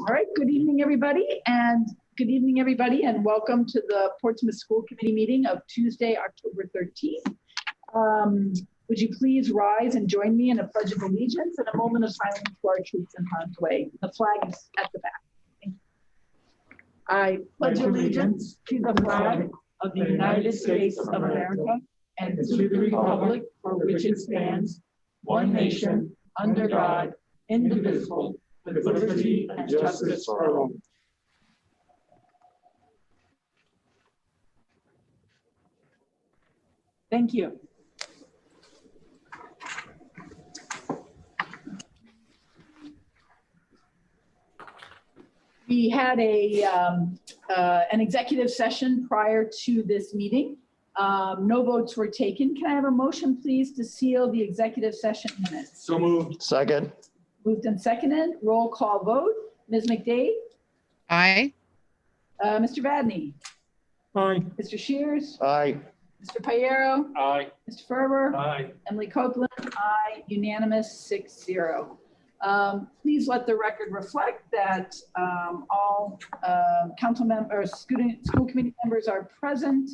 All right, good evening, everybody, and welcome to the Portsmouth School Committee meeting of Tuesday, October 13th. Would you please rise and join me in a pledge of allegiance and a moment of silence for our troops in harm's way. The flag is at the back. Thank you. I pledge allegiance to the flag of the United States of America and to the republic for which it stands, one nation, under God, indivisible, with liberty and justice for all. Thank you. We had an executive session prior to this meeting. No votes were taken. Can I have a motion, please, to seal the executive session minutes? So moved. Second. Moved and seconded. Roll call vote. Ms. McDade? Aye. Mr. Vadney? Aye. Mr. Shears? Aye. Mr. Payero? Aye. Mr. Ferber? Aye. Emily Copeland? Aye. Unanimous 6-0. Please let the record reflect that all council members, school committee members are present.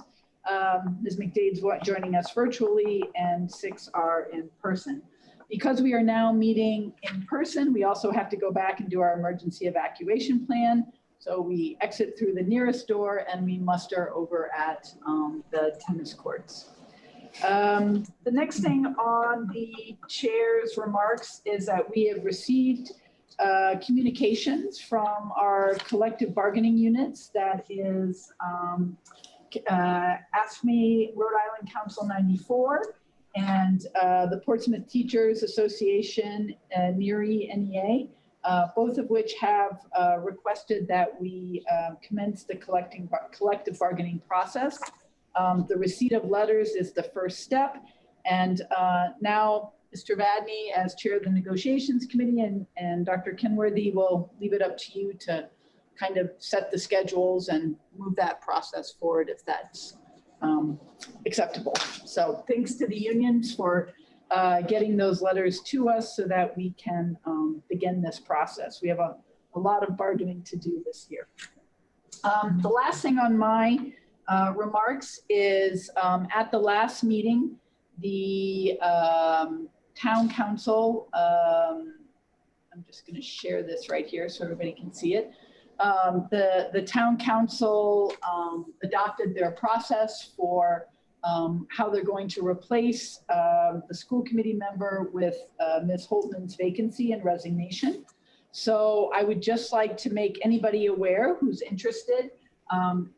Ms. McDade's joining us virtually, and 6 are in person. Because we are now meeting in person, we also have to go back and do our emergency evacuation plan. So we exit through the nearest door and we muster over at the tennis courts. The next thing on the chair's remarks is that we have received communications from our collective bargaining units. That is AFSCME, Rhode Island Council 94, and the Portsmouth Teachers Association, NERI, NEA, both of which have requested that we commence the collective bargaining process. The receipt of letters is the first step. And now Mr. Vadney, as chair of the negotiations committee, and Dr. Kenworthy, will leave it up to you to kind of set the schedules and move that process forward if that's acceptable. So thanks to the unions for getting those letters to us so that we can begin this process. We have a lot of bargaining to do this year. The last thing on my remarks is at the last meeting, the town council, I'm just going to share this right here so everybody can see it. The town council adopted their process for how they're going to replace the school committee member with Ms. Holtman's vacancy and resignation. So I would just like to make anybody aware who's interested.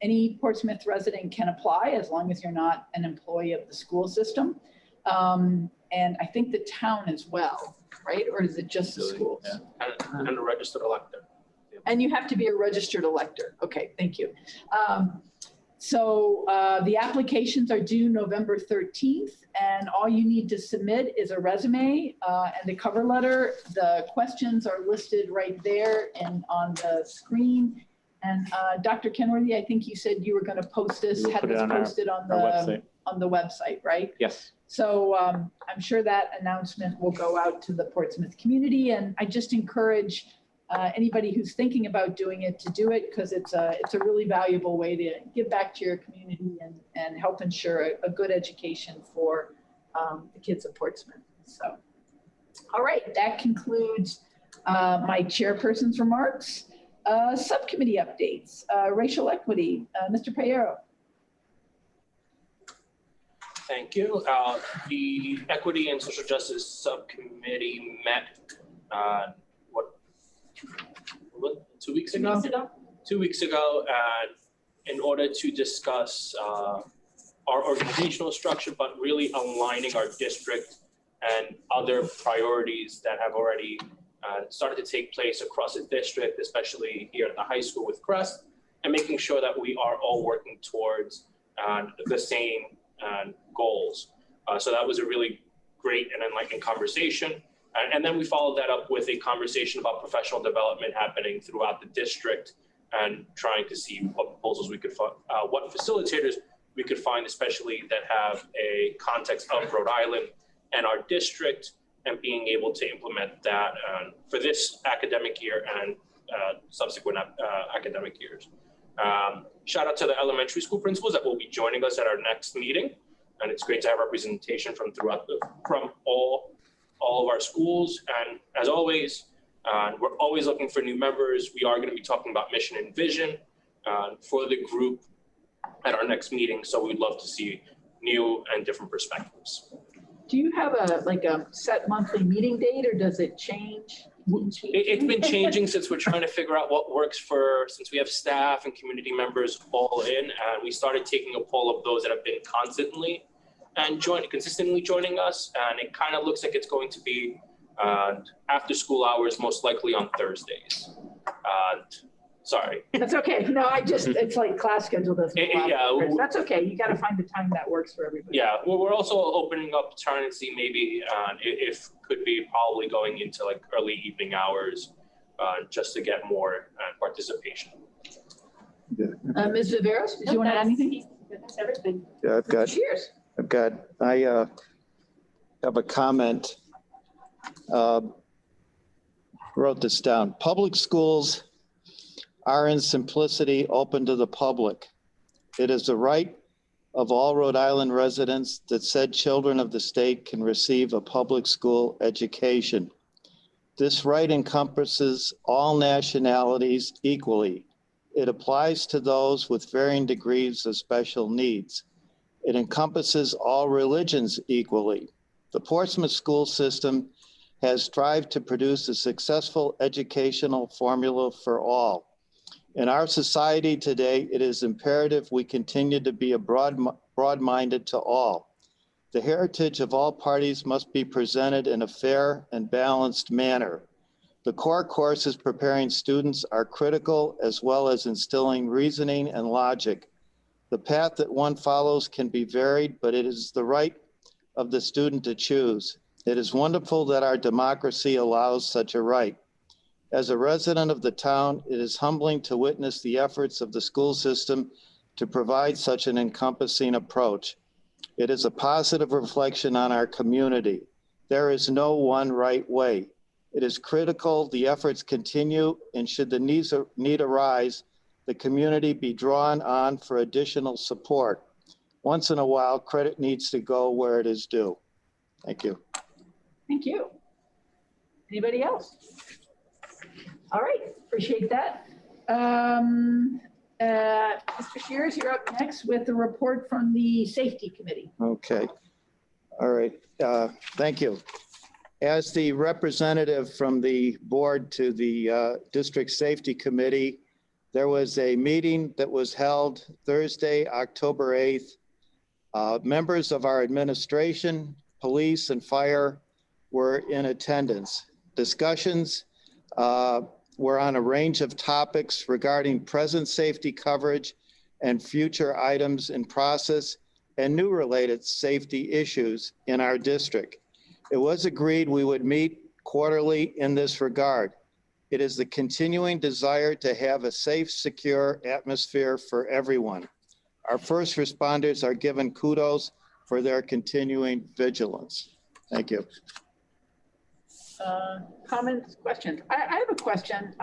Any Portsmouth resident can apply as long as you're not an employee of the school system. And I think the town as well, right? Or is it just the schools? Yeah. And a registered elector. And you have to be a registered elector. Okay, thank you. So the applications are due November 13th, and all you need to submit is a resume and a cover letter. The questions are listed right there and on the screen. And Dr. Kenworthy, I think you said you were going to post this, have this posted on the website, right? Yes. So I'm sure that announcement will go out to the Portsmouth community, and I just encourage anybody who's thinking about doing it to do it, because it's a really valuable way to give back to your community and help ensure a good education for the kids of Portsmouth. So, all right, that concludes my chairperson's remarks. Subcommittee updates, racial equity, Mr. Payero. Thank you. The Equity and Social Justice Subcommittee met, 2 weeks ago? 2 weeks ago, in order to discuss our organizational structure, but really aligning our district and other priorities that have already started to take place across the district, especially here at the high school with Crest, and making sure that we are all working towards the same goals. So that was a really great and enlightening conversation. And then we followed that up with a conversation about professional development happening throughout the district and trying to see what proposals we could find, what facilitators we could find, especially that have a context of Rhode Island and our district, and being able to implement that for this academic year and subsequent academic years. Shout out to the elementary school principals that will be joining us at our next meeting. And it's great to have representation from all of our schools. And as always, we're always looking for new members. We are going to be talking about mission and vision for the group at our next meeting. So we'd love to see new and different perspectives. Do you have a set monthly meeting date, or does it change? It's been changing since we're trying to figure out what works since we have staff and community members all in, and we started taking a poll of those that have been consistently joining us, and it kind of looks like it's going to be after school hours, most likely on Thursdays. Sorry. That's okay. No, it's like class schedule doesn't allow. Yeah, that's okay. You got to find the time that works for everybody. Yeah, well, we're also opening up, trying to see maybe if could be probably going into like early evening hours just to get more participation. Yeah. Ms. Viveros, did you want to add anything? That's everything. Yeah, Cheers. I have a comment. Wrote this down. Public schools are in simplicity open to the public. It is the right of all Rhode Island residents that said children of the state can receive a public school education. This right encompasses all nationalities equally. It applies to those with varying degrees of special needs. It encompasses all religions equally. The Portsmouth school system has strived to produce a successful educational formula for all. In our society today, it is imperative we continue to be broad-minded to all. The heritage of all parties must be presented in a fair and balanced manner. The core courses preparing students are critical, as well as instilling reasoning and logic. The path that one follows can be varied, but it is the right of the student to choose. It is wonderful that our democracy allows such a right. As a resident of the town, it is humbling to witness the efforts of the school system to provide such an encompassing approach. It is a positive reflection on our community. There is no one right way. It is critical the efforts continue, and should the need arise, the community be drawn on for additional support. Once in a while, credit needs to go where it is due. Thank you. Thank you. Anybody else? All right, appreciate that. Mr. Shears, you're up next with the report from the Safety Committee. Okay. All right. Thank you. As the representative from the board to the District Safety Committee, there was a meeting that was held Thursday, October 8th. Members of our administration, police, and fire were in attendance. Discussions were on a range of topics regarding present safety coverage and future items in process and new related safety issues in our district. It was agreed we would meet quarterly in this regard. It is the continuing desire to have a safe, secure atmosphere for everyone. Our first responders are given kudos for their continuing vigilance. Thank you. Comments, questions? I have a question.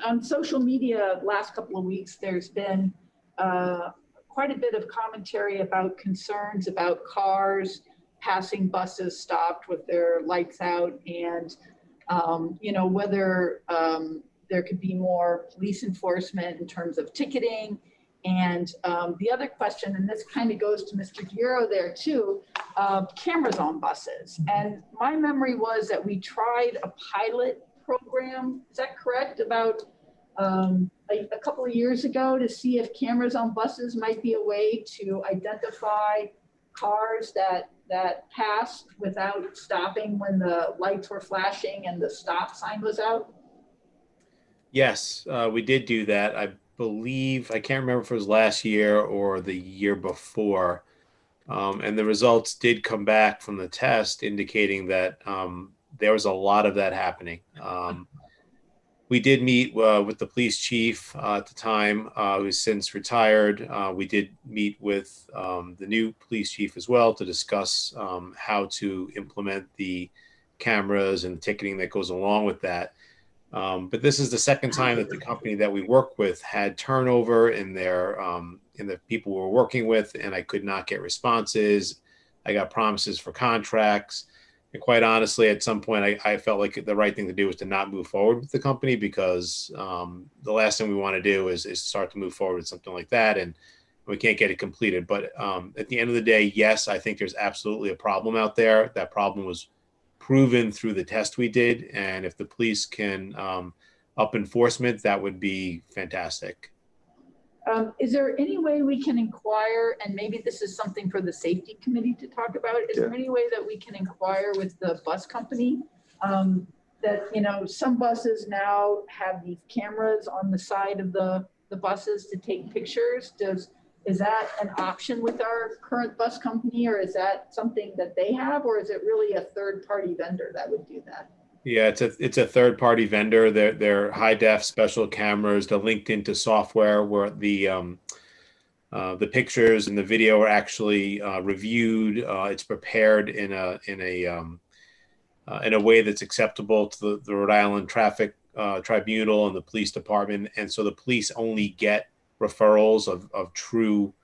On social media last couple of weeks, there's been quite a bit of commentary about concerns about cars passing buses stopped with their lights out, and whether there could be more police enforcement in terms of ticketing. And the other question, and this kind of goes to Mr. Giero there too, cameras on buses. And my memory was that we tried a pilot program, is that correct, about a couple of years ago, to see if cameras on buses might be a way to identify cars that passed without stopping when the lights were flashing and the stop sign was out? Yes, we did do that. I believe, I can't remember if it was last year or the year before. And the results did come back from the test indicating that there was a lot of that happening. We did meet with the police chief at the time, who's since retired. We did meet with the new police chief as well to discuss how to implement the cameras and ticketing that goes along with that. But this is the second time that the company that we work with had turnover in the people we were working with, and I could not get responses. I got promises for contracts. And quite honestly, at some point, I felt like the right thing to do was to not move forward with the company, because the last thing we want to do is start to move forward with something like that, and we can't get it completed. But at the end of the day, yes, I think there's absolutely a problem out there. That problem was proven through the test we did, and if the police can up enforcement, that would be fantastic. Is there any way we can inquire, and maybe this is something for the safety committee to talk about, is there any way that we can inquire with the bus company that, you know, some buses now have these cameras on the side of the buses to take pictures? Is that an option with our current bus company, or is that something that they have, or is it really a third-party vendor that would do that? Yeah, it's a third party vendor. They're high def special cameras. They're linked into software where the pictures and the video are actually reviewed. It's prepared in a way that's acceptable to the Rhode Island Traffic Tribunal and the police department. And so the police only get referrals of true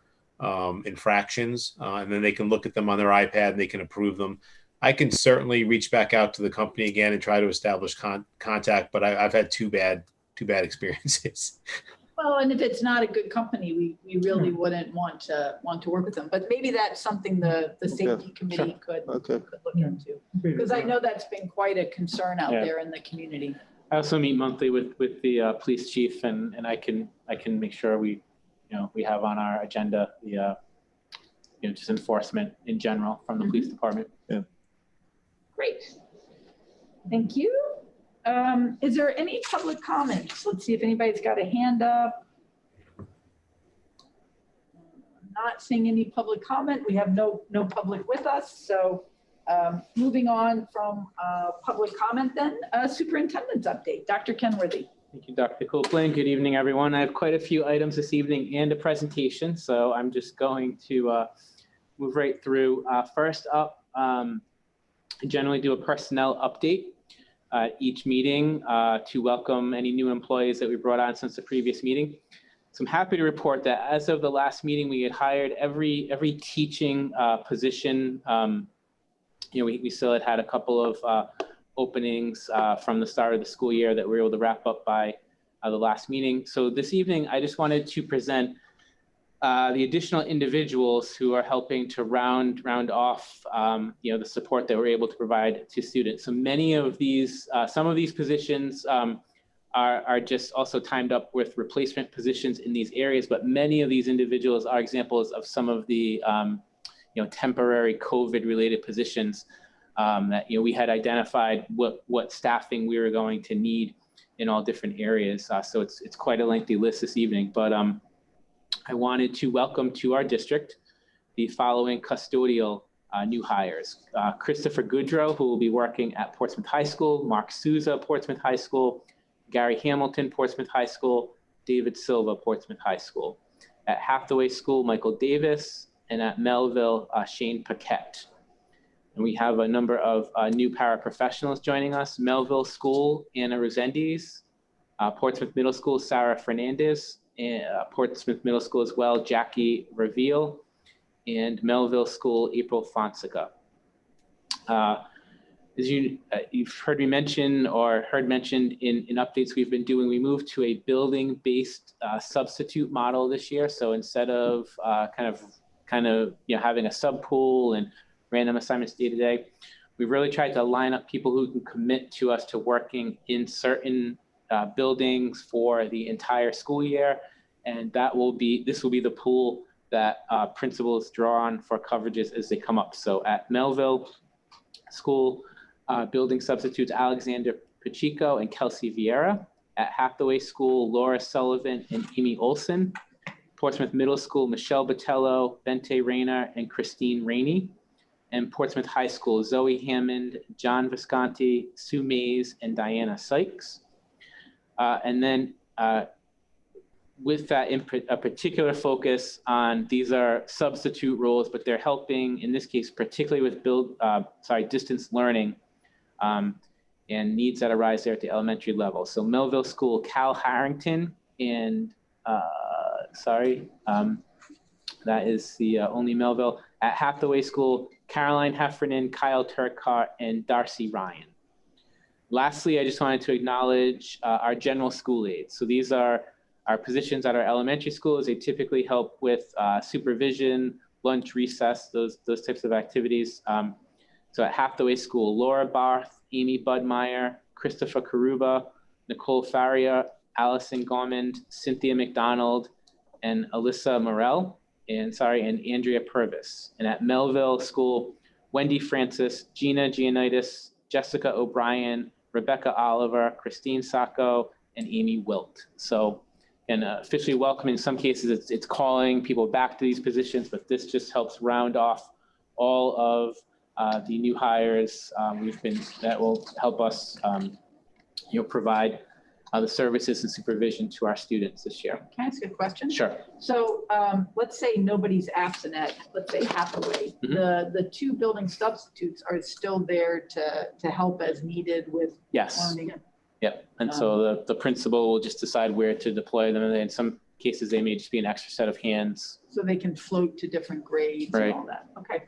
infractions, and then they can look at them on their iPad and they can approve them. I can certainly reach back out to the company again and try to establish contact, but I've had two bad experiences. Well, and if it's not a good company, we really wouldn't want to work with them. But maybe that's something the safety committee could look into, because I know that's been quite a concern out there in the community. I also meet monthly with the police chief, and I can make sure we have on our agenda the just enforcement in general from the police department. Yeah. Great. Thank you. Is there any public comments? Let's see if anybody's got a hand up. Not seeing any public comment. We have no public with us. So moving on from public comment then, superintendent's update. Dr. Kenworthy. Thank you, Dr. Copeland. Good evening, everyone. I have quite a few items this evening and a presentation, so I'm just going to move right through. First up, I generally do a personnel update each meeting to welcome any new employees that we brought on since the previous meeting. So I'm happy to report that as of the last meeting, we had hired every teaching position. We still had a couple of openings from the start of the school year that we were able to wrap up by the last meeting. So this evening, I just wanted to present the additional individuals who are helping to round off, the support that we're able to provide to students. So many of these, some of these positions are just also timed up with replacement positions in these areas, but many of these individuals are examples of some of the, temporary COVID-related positions that we had identified what staffing we were going to need in all different areas. So it's quite a lengthy list this evening, but I wanted to welcome to our district the following custodial new hires. Christopher Goodrow, who will be working at Portsmouth High School, Mark Souza, Portsmouth High School, Gary Hamilton, Portsmouth High School, David Silva, Portsmouth High School. At Hathaway School, Michael Davis, and at Melville, Shane Paquette. And we have a number of new paraprofessionals joining us. Melville School, Anna Resendiz, Portsmouth Middle School, Sarah Fernandez, and Portsmouth Middle School as well, Jackie Reveal, and Melville School, April Fonseca. As you've heard me mention or heard mentioned in updates we've been doing, we moved to a building-based substitute model this year. So instead of kind of having a sub pool and random assignments day to day, we've really tried to line up people who can commit to us to working in certain buildings for the entire school year, and this will be the pool that principals draw on for coverages as they come up. So at Melville School, building substitutes Alexander Pacheco and Kelsey Vieira. At Hathaway School, Laura Sullivan and Amy Olson. Portsmouth Middle School, Michelle Botello, Bente Rayner, and Christine Rainey. And Portsmouth High School, Zoe Hammond, John Visconti, Sue Mays, and Diana Sykes. And then with that, a particular focus on, these are substitute roles, but they're helping, in this case, particularly with distance learning, and needs that arise there at the elementary level. So Melville School, Cal Harrington, and that is the only Melville. At Hathaway School, Caroline Heffernan, Kyle Turcott, and Darcy Ryan. Lastly, I just wanted to acknowledge our general school aides. So these are our positions at our elementary schools. They typically help with supervision, lunch, recess, those types of activities. So at Hathaway School, Laura Barth, Amy Budmeyer, Christopher Karuba, Nicole Faria, Allison Gormand, Cynthia McDonald, and Alyssa Morell, and Andrea Purvis. And at Melville School, Wendy Francis, Gina Giannitis, Jessica O'Brien, Rebecca Oliver, Christine Sacco, and Amy Wilt. So, and officially welcome, in some cases, it's calling people back to these positions, but this just helps round off all of the new hires that will help us provide the services and supervision to our students this year. Can I ask a question? Sure. So let's say nobody's absent at, let's say, Hathaway. Mhm. The two building substitutes are still there to help as needed with Yes. learning. Yep. And so the principal will just decide where to deploy them. And in some cases, they may just be an extra set of hands. So they can float to different grades Right. and all that. Okay.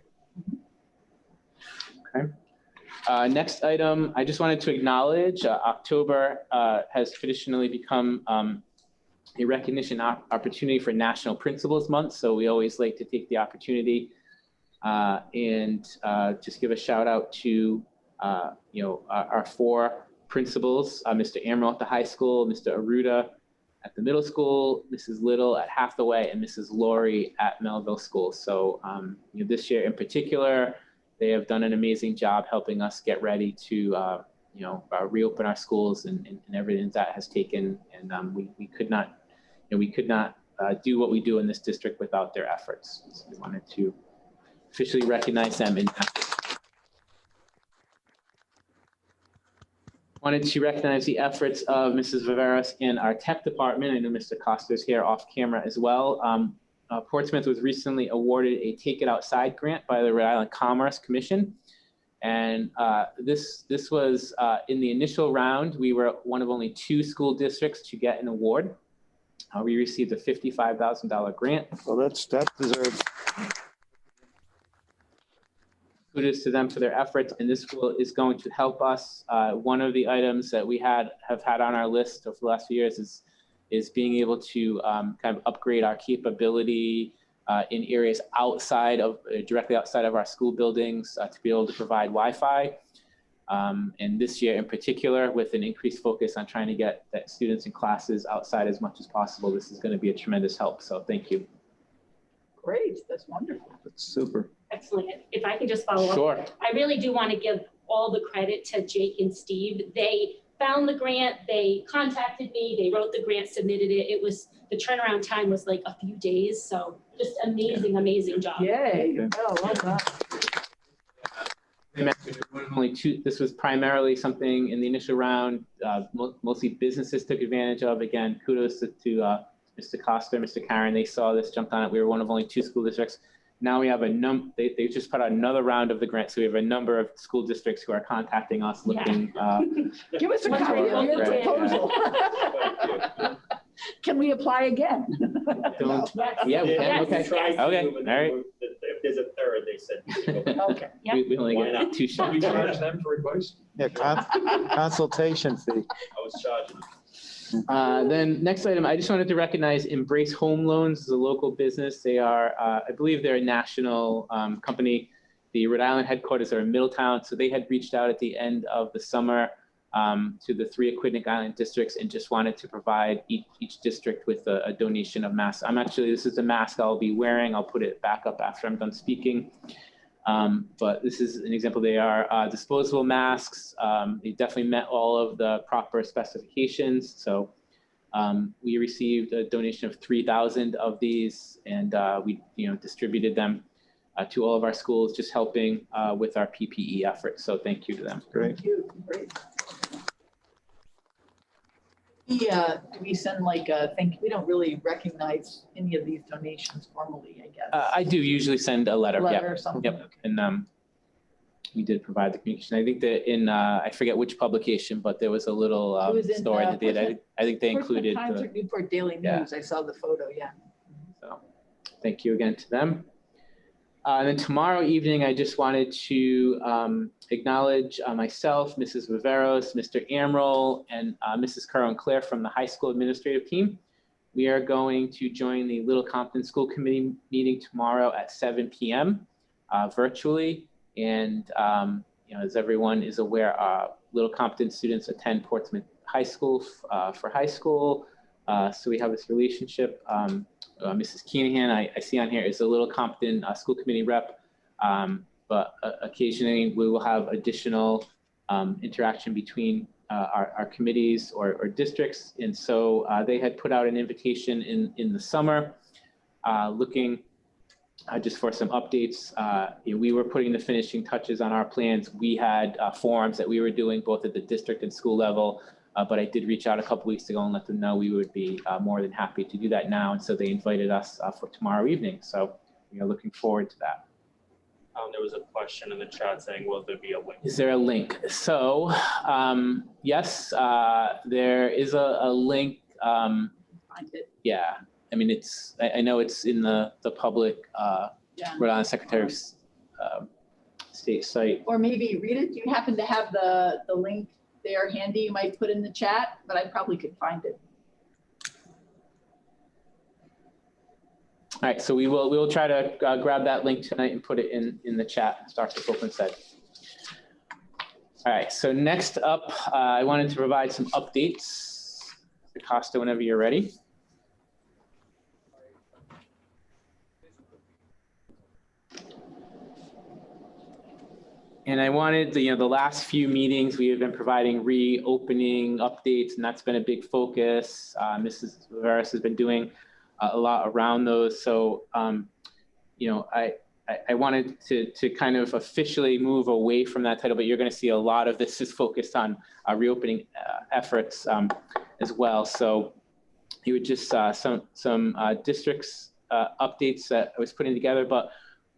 Okay. Next item, I just wanted to acknowledge October has traditionally become a recognition opportunity for National Principals Month. So we always like to take the opportunity and just give a shout out to our four principals, Mr. Amaral at the high school, Mr. Aruda at the middle school, Mrs. Little at Hathaway, and Mrs. Laurie at Melville School. So this year in particular, they have done an amazing job helping us get ready to reopen our schools and everything that has taken. And we could not do what we do in this district without their efforts. So we wanted to officially recognize them in that. Wanted to recognize the efforts of Mrs. Viveros in our tech department. I know Mr. Costa's here off camera as well. Portsmouth was recently awarded a Take It Outside grant by the Rhode Island Commerce Commission. And this was in the initial round, we were one of only 2 school districts to get an award. We received a $55,000 grant. Well, that deserves. Kudos to them for their efforts, and this is going to help us. One of the items that we have had on our list over the last few years is being able to kind of upgrade our capability in areas directly outside of our school buildings to be able to provide Wi-Fi. And this year in particular, with an increased focus on trying to get that students in classes outside as much as possible, this is going to be a tremendous help. So thank you. Great. That's wonderful. That's super. Excellent. If I could just follow up. Sure. I really do want to give all the credit to Jake and Steve. They found the grant, they contacted me, they wrote the grant, submitted it. The turnaround time was like a few days. So just amazing job. Yay. Oh, well done. This was primarily something in the initial round, mostly businesses took advantage of. Again, kudos to Mr. Costa, Mr. Karen. They saw this, jumped on it. We were one of only 2 school districts. Now we have they just put out another round of the grant. So we have a number of school districts who are contacting us looking. Give us a copy of your proposal. Can we apply again? Yeah, we can. Yes. Okay. Okay. All right. If there's a third, they said. Okay. Yep. We only Why get not? 2 shots. We charge them for advice? Yeah, consultation fee. I was charging. Then next item, I just wanted to recognize Embrace Home Loans as a local business. They are, I believe they're a national company. The Rhode Island headquarters are in Middletown. So they had reached out at the end of the summer to the 3 Aquidneck Island districts and just wanted to provide each district with a donation of masks. This is the mask I'll be wearing. I'll put it back up after I'm done speaking. But this is an example. They are disposable masks. They definitely met all of the proper specifications. So we received a donation of 3,000 of these, and we distributed them to all of our schools, just helping with our PPE efforts. So thank you to them. Great. Thank you. Great. We send we don't really recognize any of these donations formally, I guess. I do usually send a letter. Letter Yep. or something. Yep. Okay. And we did provide the communication. I think that in, I forget which publication, but there was a little It was in, story that they did. I think they Portsmouth included. Times or Newport Daily yeah. News. I saw the photo, yeah. So thank you again to them. And then tomorrow evening, I just wanted to acknowledge myself, Mrs. Viveros, Mr. Amaral, and Mrs. Carl and Claire from the high school administrative team. We are going to join the Little Compton School Committee meeting tomorrow at 7 p.m. Virtually. And as everyone is aware, Little Compton students attend Portsmouth High School for high school. So we have this relationship. Mrs. Keenan, I see on here, is a Little Compton School Committee rep. But occasionally we will have additional interaction between our committees or districts. And so they had put out an invitation in the summer looking just for some updates. We were putting the finishing touches on our plans. We had forums that we were doing both at the district and school level, but I did reach out a couple weeks ago and let them know we would be more than happy to do that now. And so they invited us for tomorrow evening. So we are looking forward to that. There was a question in the chat saying, will there be a link? Is there a link? So yes, there is a link. Find it. Yeah. I mean, I know it's in the public Rhode Island Secretary of State site. Or maybe read it. Do you happen to have the link there handy? You might put in the chat, but I probably could find it. All right, so we will try to grab that link tonight and put it in the chat, as Dr. Copeland said. All right, so next up, I wanted to provide some updates. Costa, whenever you're ready. And I wanted the last few meetings we have been providing reopening updates, and that's been a big focus. Mrs. Viveros has been doing a lot around those. So, I wanted to kind of officially move away from that title, but you're going to see a lot of this is focused on reopening efforts as well. So, you would just some districts updates that I was putting together, but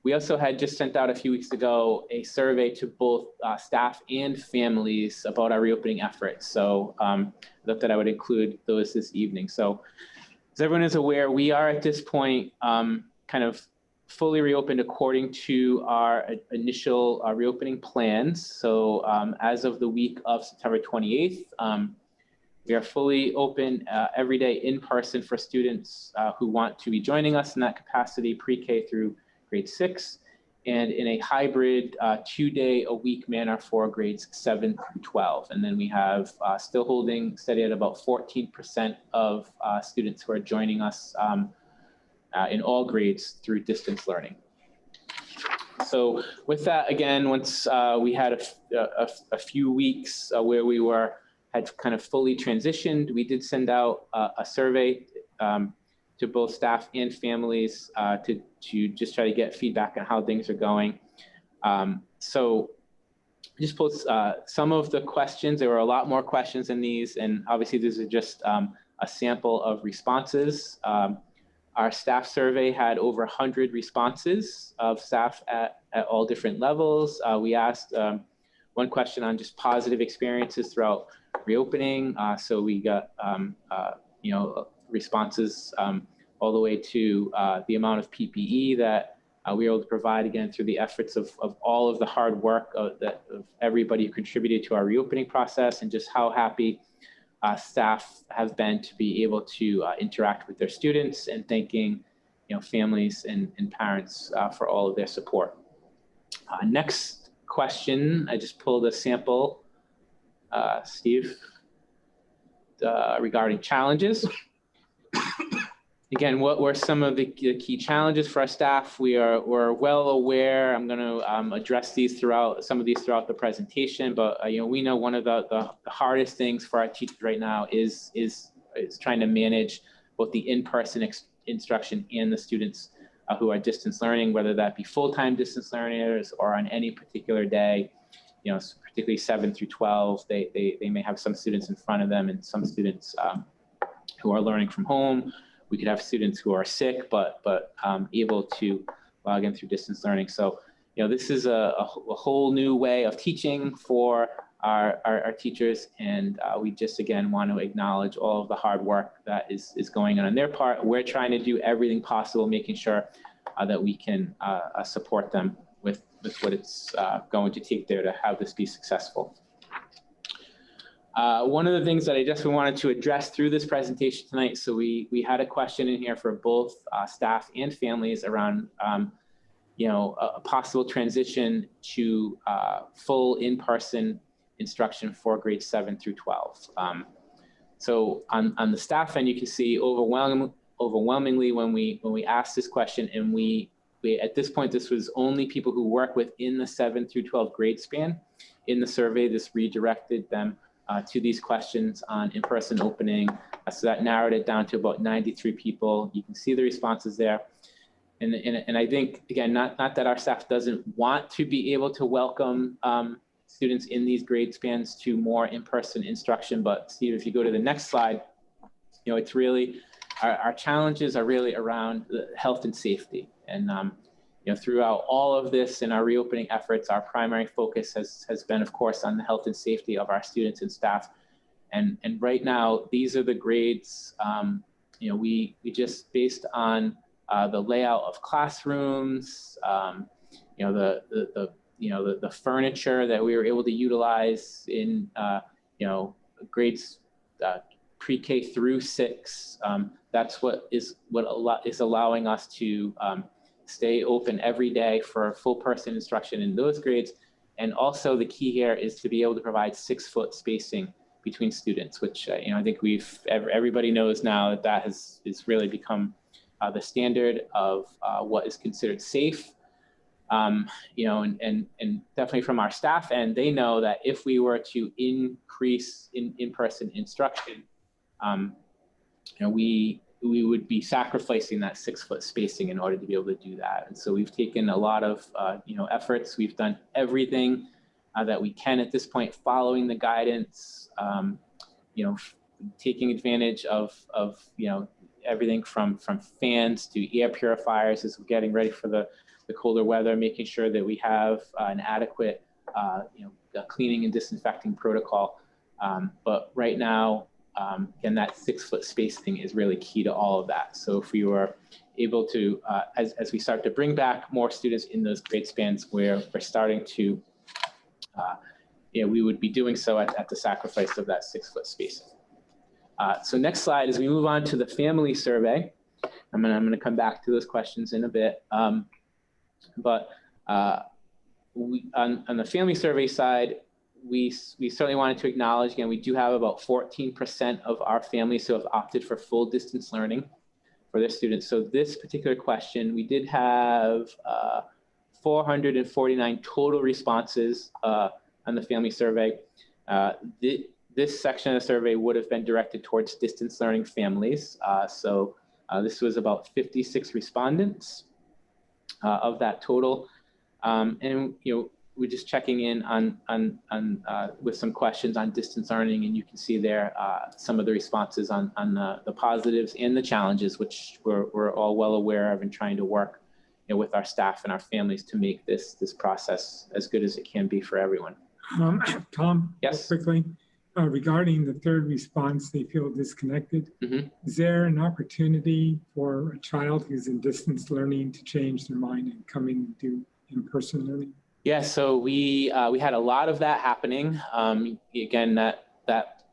we also had just sent out a few weeks ago a survey to both staff and families about our reopening efforts. So I thought that I would include those this evening. So as everyone is aware, we are at this point kind of fully reopened according to our initial reopening plans. So as of the week of September 28th, we are fully open every day in person for students who want to be joining us in that capacity, pre-K through grade 6, and in a hybrid 2-day-a-week manner for grades 7 through 12. And then we have still holding steady at about 14% of students who are joining us in all grades through distance learning. So with that, again, once we had a few weeks where we had kind of fully transitioned, we did send out a survey to both staff and families to just try to get feedback on how things are going. So just post some of the questions. There were a lot more questions in these, and obviously these are just a sample of responses. Our staff survey had over 100 responses of staff at all different levels. We asked one question on just positive experiences throughout reopening. So we got responses all the way to the amount of PPE that we were able to provide, again, through the efforts of all of the hard work of everybody who contributed to our reopening process, and just how happy staff have been to be able to interact with their students, and thanking families and parents for all of their support. Next question, I just pulled a sample, Steve, regarding challenges. Again, what were some of the key challenges for our staff? We're well aware. I'm going to address some of these throughout the presentation, but we know one of the hardest things for our teachers right now is trying to manage both the in-person instruction and the students who are distance learning, whether that be full-time distance learners or on any particular day. Particularly 7 through 12, they may have some students in front of them and some students who are learning from home. We could have students who are sick, but able to log in through distance learning. So this is a whole new way of teaching for our teachers, and we just again want to acknowledge all of the hard work that is going on their part. We're trying to do everything possible, making sure that we can support them with what it's going to take there to have this be successful. One of the things that I just wanted to address through this presentation tonight, so we had a question in here for both staff and families around a possible transition to full in-person instruction for grades 7 through 12. So on the staff end, you can see overwhelmingly when we asked this question, and we at this point, this was only people who work within the 7 through 12 grade span. In the survey, this redirected them to these questions on in-person opening. So that narrowed it down to about 93 people. You can see the responses there. And I think, again, not that our staff doesn't want to be able to welcome students in these grade spans to more in-person instruction, but Steve, if you go to the next slide, it's really, our challenges are really around the health and safety. And throughout all of this in our reopening efforts, our primary focus has been, of course, on the health and safety of our students and staff. And right now, these are the grades, we just, based on the layout of classrooms, the furniture that we were able to utilize in, grades pre-K through 6. That's what is allowing us to stay open every day for full person instruction in those grades. And also the key here is to be able to provide 6-foot spacing between students, which I think everybody knows now that has really become the standard of what is considered safe. And definitely from our staff end, they know that if we were to increase in-person instruction, we would be sacrificing that 6-foot spacing in order to be able to do that. And so we've taken a lot of efforts. We've done everything that we can at this point, following the guidance, taking advantage of everything from fans to air purifiers as we're getting ready for the colder weather, making sure that we have an adequate cleaning and disinfecting protocol. But right now, again, that 6-foot spacing is really key to all of that. So if we were able to, as we start to bring back more students in those grade spans, where we're starting to, we would be doing so at the sacrifice of that 6-foot spacing. So next slide, as we move on to the family survey, I'm gonna come back to those questions in a bit. But on the family survey side, we certainly wanted to acknowledge, again, we do have about 14% of our families who have opted for full distance learning for their students. So this particular question, we did have 449 total responses on the family survey. This section of the survey would have been directed towards distance learning families. So this was about 56 respondents of that total. And we're just checking in on with some questions on distance learning, and you can see there some of the responses on the positives and the challenges, which we're all well aware of, and trying to work with our staff and our families to make this process as good as it can be for everyone. Tom, yes, quickly, regarding the third response, they feel disconnected. Mm-hmm. Is there an opportunity for a child who's in distance learning to change their mind and come in and do in-person learning? Yeah, so we had a lot of that happening. Again, that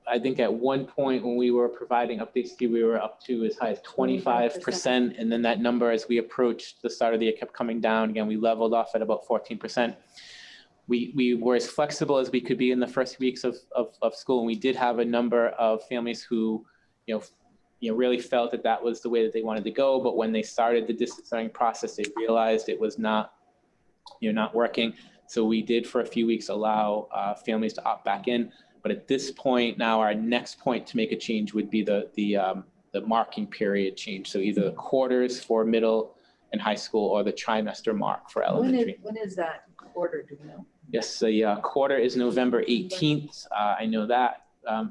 I think at one point when we were providing updates to you, we were up to as high as 25%. And then that number, as we approached the start of the year, kept coming down. Again, we leveled off at about 14%. We were as flexible as we could be in the first weeks of school. And we did have a number of families who, really felt that was the way that they wanted to go. But when they started the distance learning process, they realized it was not working. So we did for a few weeks allow families to opt back in. But at this point now, our next point to make a change would be the marking period change. So either the quarters for middle and high school, or the trimester mark for elementary. When is that quarter, do you know? Yes, the quarter is November 18th. I know that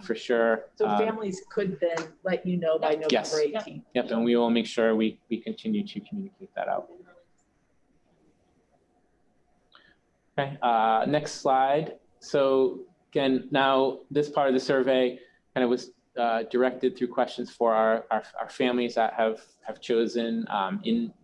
for sure. So families could then let you know by November yes. 18th. Yep, and we will make sure we continue to communicate that out. Okay, next slide. So again, now this part of the survey kind of was directed through questions for our families that have chosen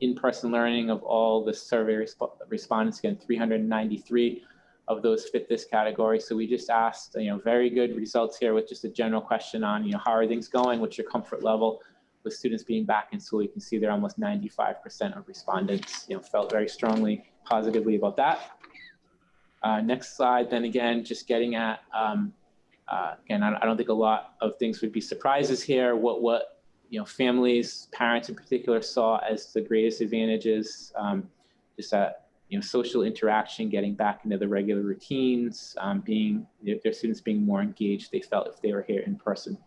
in-person learning. Of all the survey respondents, again, 393 of those fit this category. So we just asked, very good results here with just a general question on, how are things going? What's your comfort level with students being back in school? You can see there almost 95% of respondents, felt very strongly, positively about that. Next slide, then again, just getting at, again, I don't think a lot of things would be surprises here. What families, parents in particular, saw as the greatest advantages, just that social interaction, getting back into the regular routines, their students being more engaged, they felt, if they were here in person.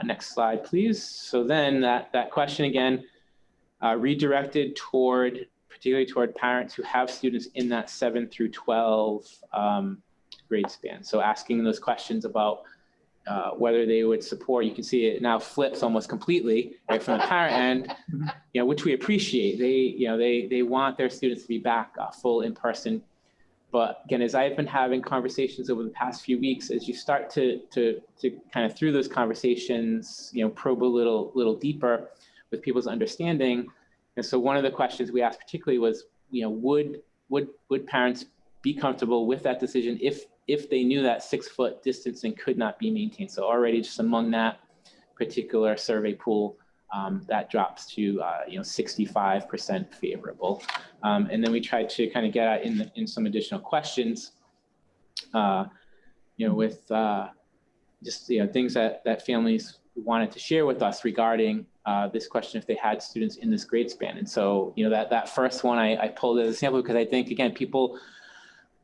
Next slide, please. So then that question again, redirected particularly toward parents who have students in that 7 through 12 grade span. So asking those questions about whether they would support. You can see it now flips almost completely, right, from the parent end, which we appreciate. They want their students to be back full in person. But again, as I've been having conversations over the past few weeks, as you start to kind of through those conversations, probe a little deeper with people's understanding. And so one of the questions we asked particularly was, would parents be comfortable with that decision if they knew that 6-foot distancing could not be maintained? So already just among that particular survey pool, that drops to 65% favorable. And then we tried to kind of get at in some additional questions, with just things that families wanted to share with us regarding this question if they had students in this grade span. And so that first one I pulled as a sample because I think, again, people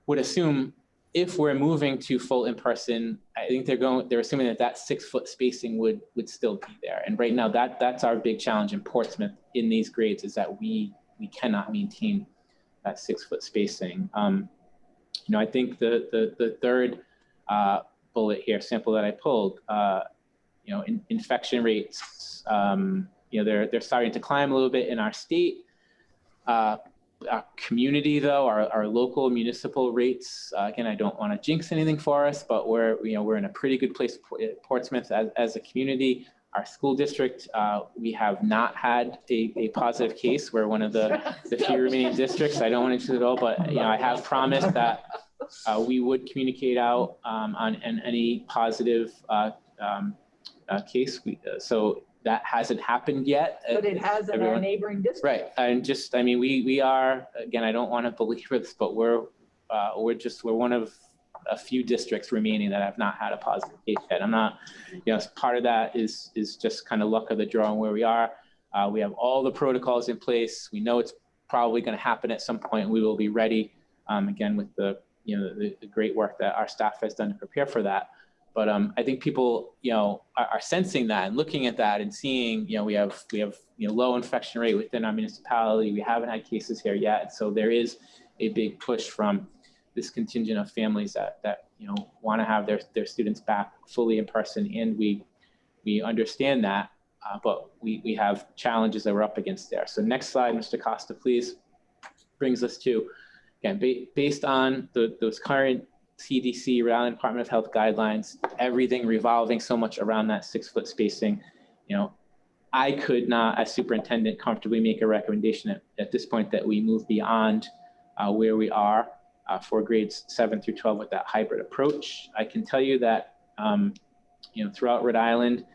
would assume if we're moving to full in-person, I think they're assuming that 6-foot spacing would still be there. And right now that's our big challenge in Portsmouth in these grades, is that we cannot maintain that 6-foot spacing. I think the third bullet here, sample that I pulled, infection rates, they're starting to climb a little bit in our state. Our community, though, our local municipal rates, again, I don't want to jinx anything for us, but we're in a pretty good place, Portsmouth, as a community. Our school district, we have not had a positive case. We're one of the few remaining districts. I don't want to introduce it all, but I have promised that we would communicate out on any positive case. So that hasn't happened yet. But it has in our neighboring district. Right, and we are, again, I don't want to belabor this, but we're one of a few districts remaining that have not had a positive case yet. I'm not, part of that is just kind of luck of the draw on where we are. We have all the protocols in place. We know it's probably going to happen at some point. We will be ready, again, with the great work that our staff has done to prepare for that. But I think people, are sensing that and looking at that and seeing, we have low infection rate within our municipality. We haven't had cases here yet. And so there is a big push from this contingent of families that want to have their students back fully in person. And we understand that, but we have challenges that we're up against there. So next slide, Mr. Costa, please, brings us to, again, based on those current CDC, Rhode Island Department of Health guidelines, everything revolving so much around that 6-foot spacing. I could not, as superintendent, comfortably make a recommendation at this point that we move beyond where we are for grades 7 through 12 with that hybrid approach. I can tell you that, throughout Rhode Island,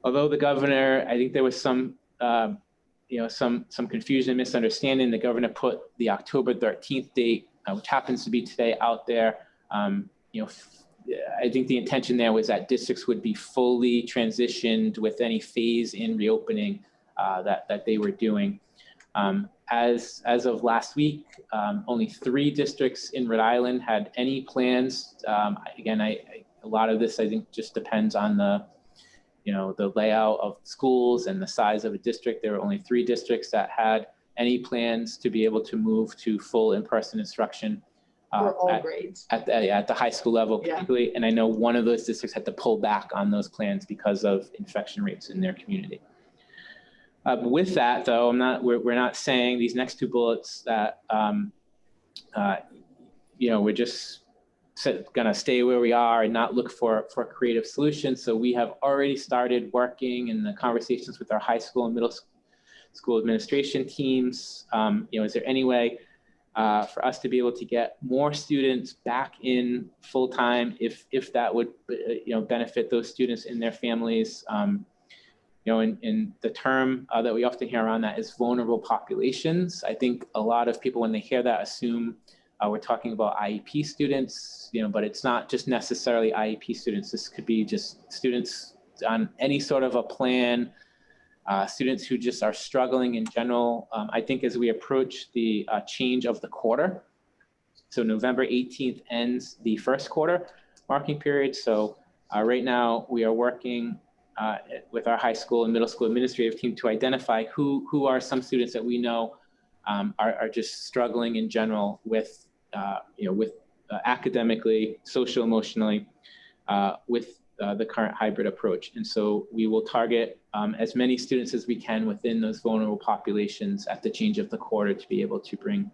although the governor, I think there was some confusion and misunderstanding. The governor put the October 13th date, which happens to be today, out there. I think the intention there was that districts would be fully transitioned with any phase in reopening that they were doing. As of last week, only 3 districts in Rhode Island had any plans. Again, a lot of this, I think, just depends on the layout of schools and the size of a district. There were only 3 districts that had any plans to be able to move to full in-person instruction. For all grades. At the high school level, particularly. And I know one of those districts had to pull back on those plans because of infection rates in their community. With that, though, we're not saying these next 2 bullets that we're just going to stay where we are and not look for creative solutions. So we have already started working in the conversations with our high school and middle school administration teams. Is there any way for us to be able to get more students back in full time if that would benefit those students and their families? In the term that we often hear around that is vulnerable populations. I think a lot of people, when they hear that, assume we're talking about IEP students, but it's not just necessarily IEP students. This could be just students on any sort of a plan, students who just are struggling in general. I think as we approach the change of the quarter, so November 18th ends the first quarter marking period. So right now we are working with our high school and middle school administrative team to identify who are some students that we know are just struggling in general with academically, social, emotionally, with the current hybrid approach. And so we will target as many students as we can within those vulnerable populations at the change of the quarter to be able to bring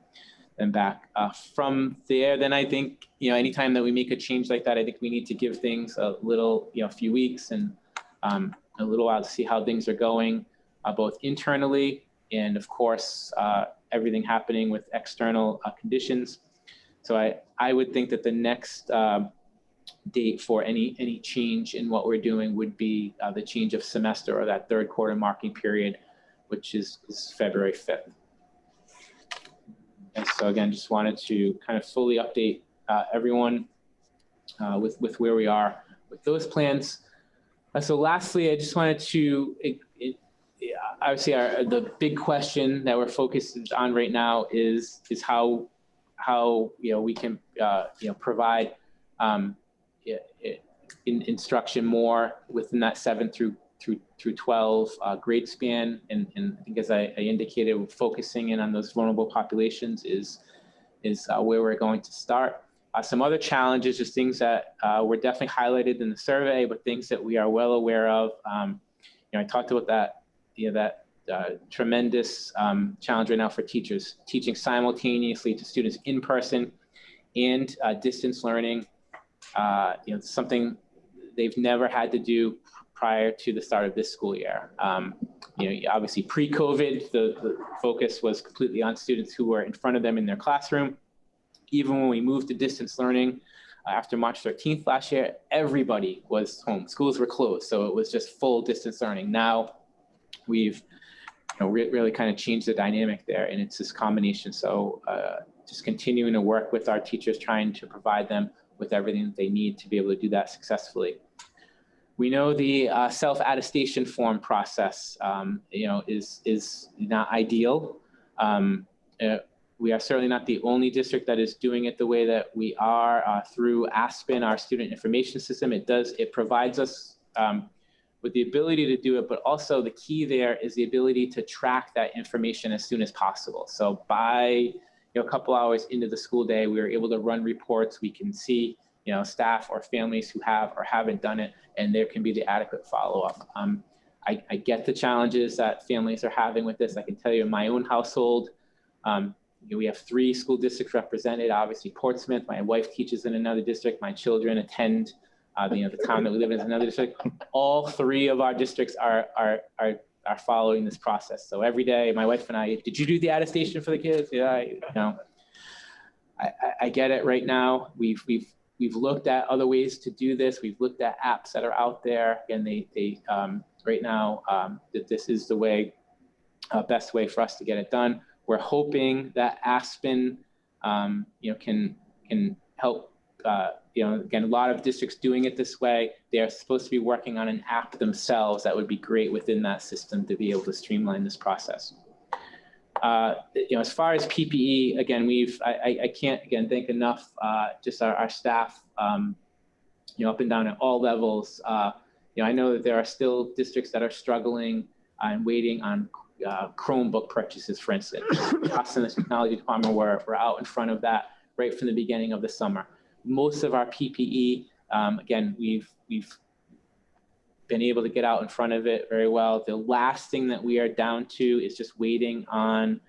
them back. From there, then I think, anytime that we make a change like that, I think we need to give things a little, a few weeks and a little while to see how things are going, both internally and of course, everything happening with external conditions. So I would think that the next date for any change in what we're doing would be the change of semester or that third quarter marking period, which is February 5th. And so again, just wanted to kind of fully update everyone with where we are with those plans. So lastly, I just wanted to, obviously the big question that we're focused on right now is how we can provide instruction more within that 7 through 12 grade span. And I think as I indicated, focusing in on those vulnerable populations is where we're going to start. Some other challenges, just things that were definitely highlighted in the survey, but things that we are well aware of. I talked about that tremendous challenge right now for teachers, teaching simultaneously to students in person and distance learning. Something they've never had to do prior to the start of this school year. Obviously pre-COVID, the focus was completely on students who were in front of them in their classroom. Even when we moved to distance learning after March 13th last year, everybody was home. Schools were closed, so it was just full distance learning. Now we've really kind of changed the dynamic there, and it's this combination. So just continuing to work with our teachers, trying to provide them with everything that they need to be able to do that successfully. We know the self-attestation form process, is not ideal. We are certainly not the only district that is doing it the way that we are through Aspen, our student information system. It provides us with the ability to do it, but also the key there is the ability to track that information as soon as possible. So by a couple hours into the school day, we were able to run reports. We can see staff or families who have or haven't done it, and there can be the adequate follow-up. I get the challenges that families are having with this. I can tell you in my own household, we have 3 school districts represented. Obviously Portsmouth, my wife teaches in another district. My children attend the town that we live in is another district. All 3 of our districts are following this process. So every day, my wife and I, did you do the attestation for the kids? Yeah, I get it right now. We've looked at other ways to do this. We've looked at apps that are out there, and they right now that this is the way, best way for us to get it done. We're hoping that Aspen, can help. Again, a lot of districts doing it this way. They are supposed to be working on an app themselves that would be great within that system to be able to streamline this process. As far as PPE, again, I can't again thank enough just our staff, up and down at all levels. I know that there are still districts that are struggling and waiting on Chromebook purchases, for instance. Us in the technology department we're out in front of that right from the beginning of the summer. Most of our PPE, again, we've been able to get out in front of it very well. The last thing that we are down to is just waiting on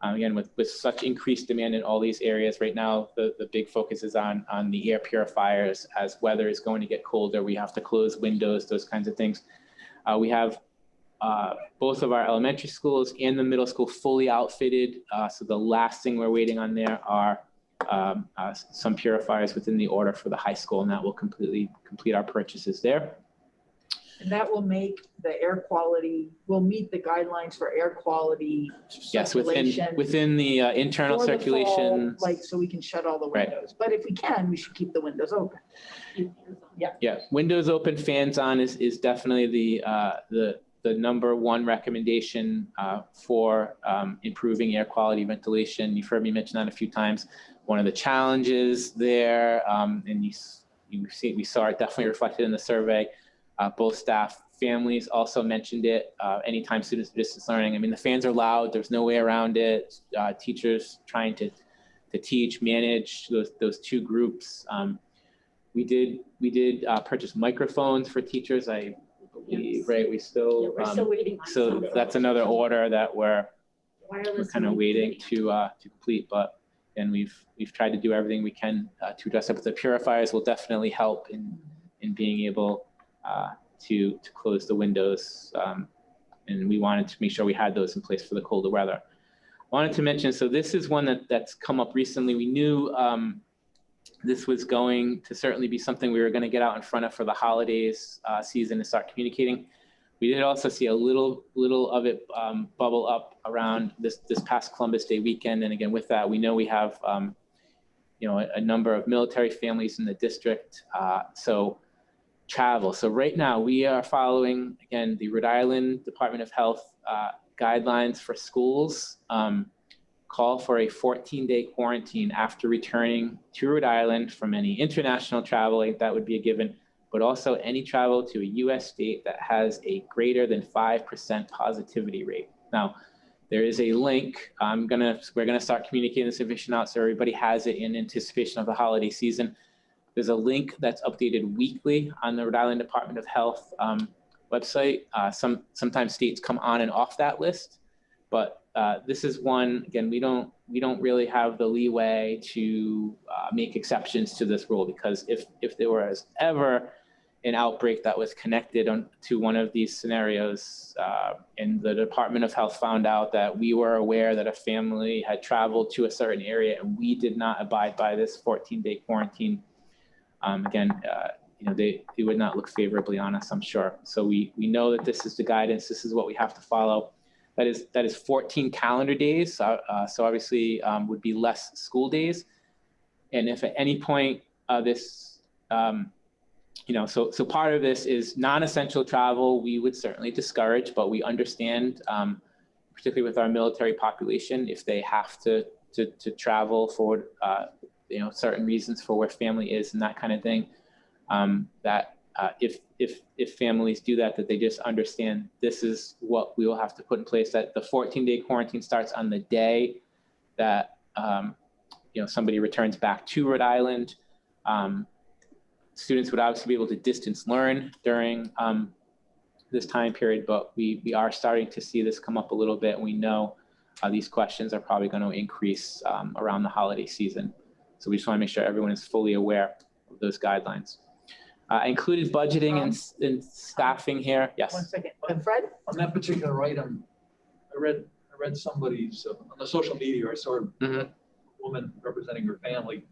Again, with such increased demand in all these areas right now, the big focus is on the air purifiers. As weather is going to get colder, we have to close windows, those kinds of things. We have both of our elementary schools and the middle school fully outfitted. So the last thing we're waiting on there are some purifiers within the order for the high school, and that will complete our purchases there. And that will make the air quality, will meet the guidelines for air quality Yes, circulation. within the internal for the circulation. fall, like, so we can shut all the Right. windows. But if we can, we should keep the windows open. Yeah, windows open, fans on is definitely the number one recommendation for improving air quality ventilation. You've heard me mention that a few times. One of the challenges there, and we saw it definitely reflected in the survey. Both staff, families also mentioned it. Anytime students do distance learning, I mean, the fans are loud. There's no way around it. Teachers trying to teach, manage those two groups. We did purchase microphones for teachers. I believe, right? We're still waiting on So some. that's another order that we're Wireless kind of mic waiting thing. to complete. But and we've tried to do everything we can to address it. But the purifiers will definitely help in being able to close the windows. And we wanted to make sure we had those in place for the colder weather. Wanted to mention, so this is one that's come up recently. We knew this was going to certainly be something we were going to get out in front of for the holidays season and start communicating. We did also see a little of it bubble up around this past Columbus Day weekend. And again, with that, we know we have a number of military families in the district. So travel. So right now we are following, again, the Rhode Island Department of Health guidelines for schools. Call for a 14-day quarantine after returning to Rhode Island from any international travel, that would be a given, but also any travel to a U.S. state that has a greater than 5% positivity rate. Now, there is a link. We're gonna start communicating this information out so everybody has it in anticipation of the holiday season. There's a link that's updated weekly on the Rhode Island Department of Health website. Sometimes states come on and off that list, but this is one, again, we don't really have the leeway to make exceptions to this rule, because if there was ever an outbreak that was connected to one of these scenarios, and the Department of Health found out that we were aware that a family had traveled to a certain area and we did not abide by this 14-day quarantine, they would not look favorably on us, I'm sure. So we know that this is the guidance. This is what we have to follow. That is 14 calendar days. So obviously would be less school days. And if at any point so part of this is non-essential travel, we would certainly discourage, but we understand, particularly with our military population, if they have to travel for, certain reasons for where family is and that kind of thing, if families do that they just understand this is what we will have to put in place, that the 14-day quarantine starts on the day that, somebody returns back to Rhode Island. Students would obviously be able to distance learn during this time period, but we are starting to see this come up a little bit. And we know these questions are probably going to increase around the holiday season. So we just want to make sure everyone is fully aware of those guidelines. Included budgeting and staffing here. Yes. 1 second. Fred? On that particular item, I read somebody's, on the social media, I saw a woman representing her family,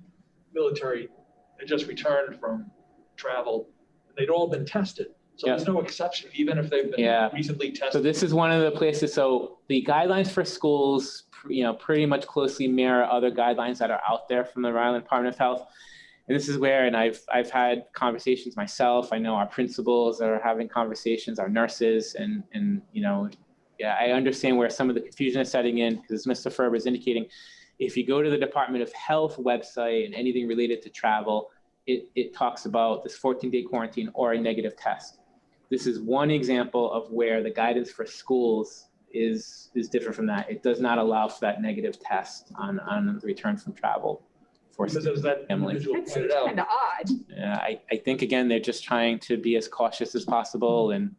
military, had just returned from travel. They'd all been tested. So there's no exception, even if they've been recently tested. So this is one of the places. So the guidelines for schools, pretty much closely mirror other guidelines that are out there from the Rhode Island Department of Health. And this is where, and I've had conversations myself. I know our principals are having conversations, our nurses, and I understand where some of the confusion is setting in, because as Mr. Ferber is indicating, if you go to the Department of Health website and anything related to travel, it talks about this 14-day quarantine or a negative test. This is one example of where the guidance for schools is different from that. It does not allow for that negative test on the return from travel for families. That seems kind of odd. Yeah, I think, again, they're just trying to be as cautious as possible. And,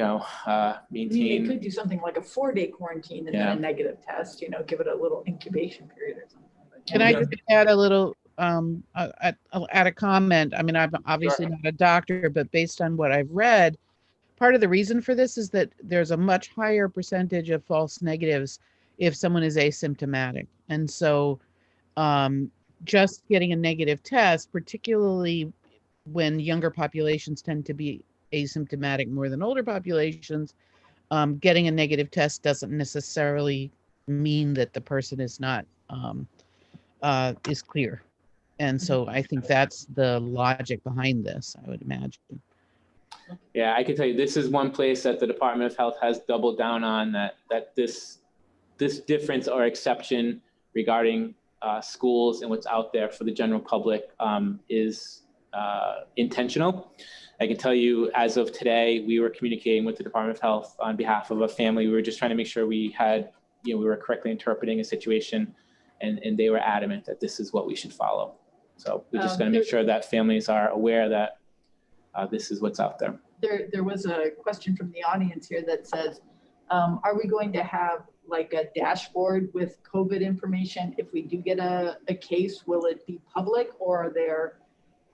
I mean, they maintain. could do something like a 4-day quarantine and then a negative test, give it a little incubation period or something. Can I just add a little, add a comment? I mean, I'm obviously not a doctor, but based on what I've read, part of the reason for this is that there's a much higher percentage of false negatives if someone is asymptomatic. And so just getting a negative test, particularly when younger populations tend to be asymptomatic more than older populations, getting a negative test doesn't necessarily mean that the person is not is clear. And so I think that's the logic behind this, I would imagine. Yeah, I can tell you, this is one place that the Department of Health has doubled down on, that this difference or exception regarding schools and what's out there for the general public is intentional. I can tell you, as of today, we were communicating with the Department of Health on behalf of a family. We were just trying to make sure we had, we were correctly interpreting a situation, and they were adamant that this is what we should follow. So we're just going to make sure that families are aware that this is what's out there. There was a question from the audience here that says, are we going to have like a dashboard with COVID information? If we do get a case, will it be public, or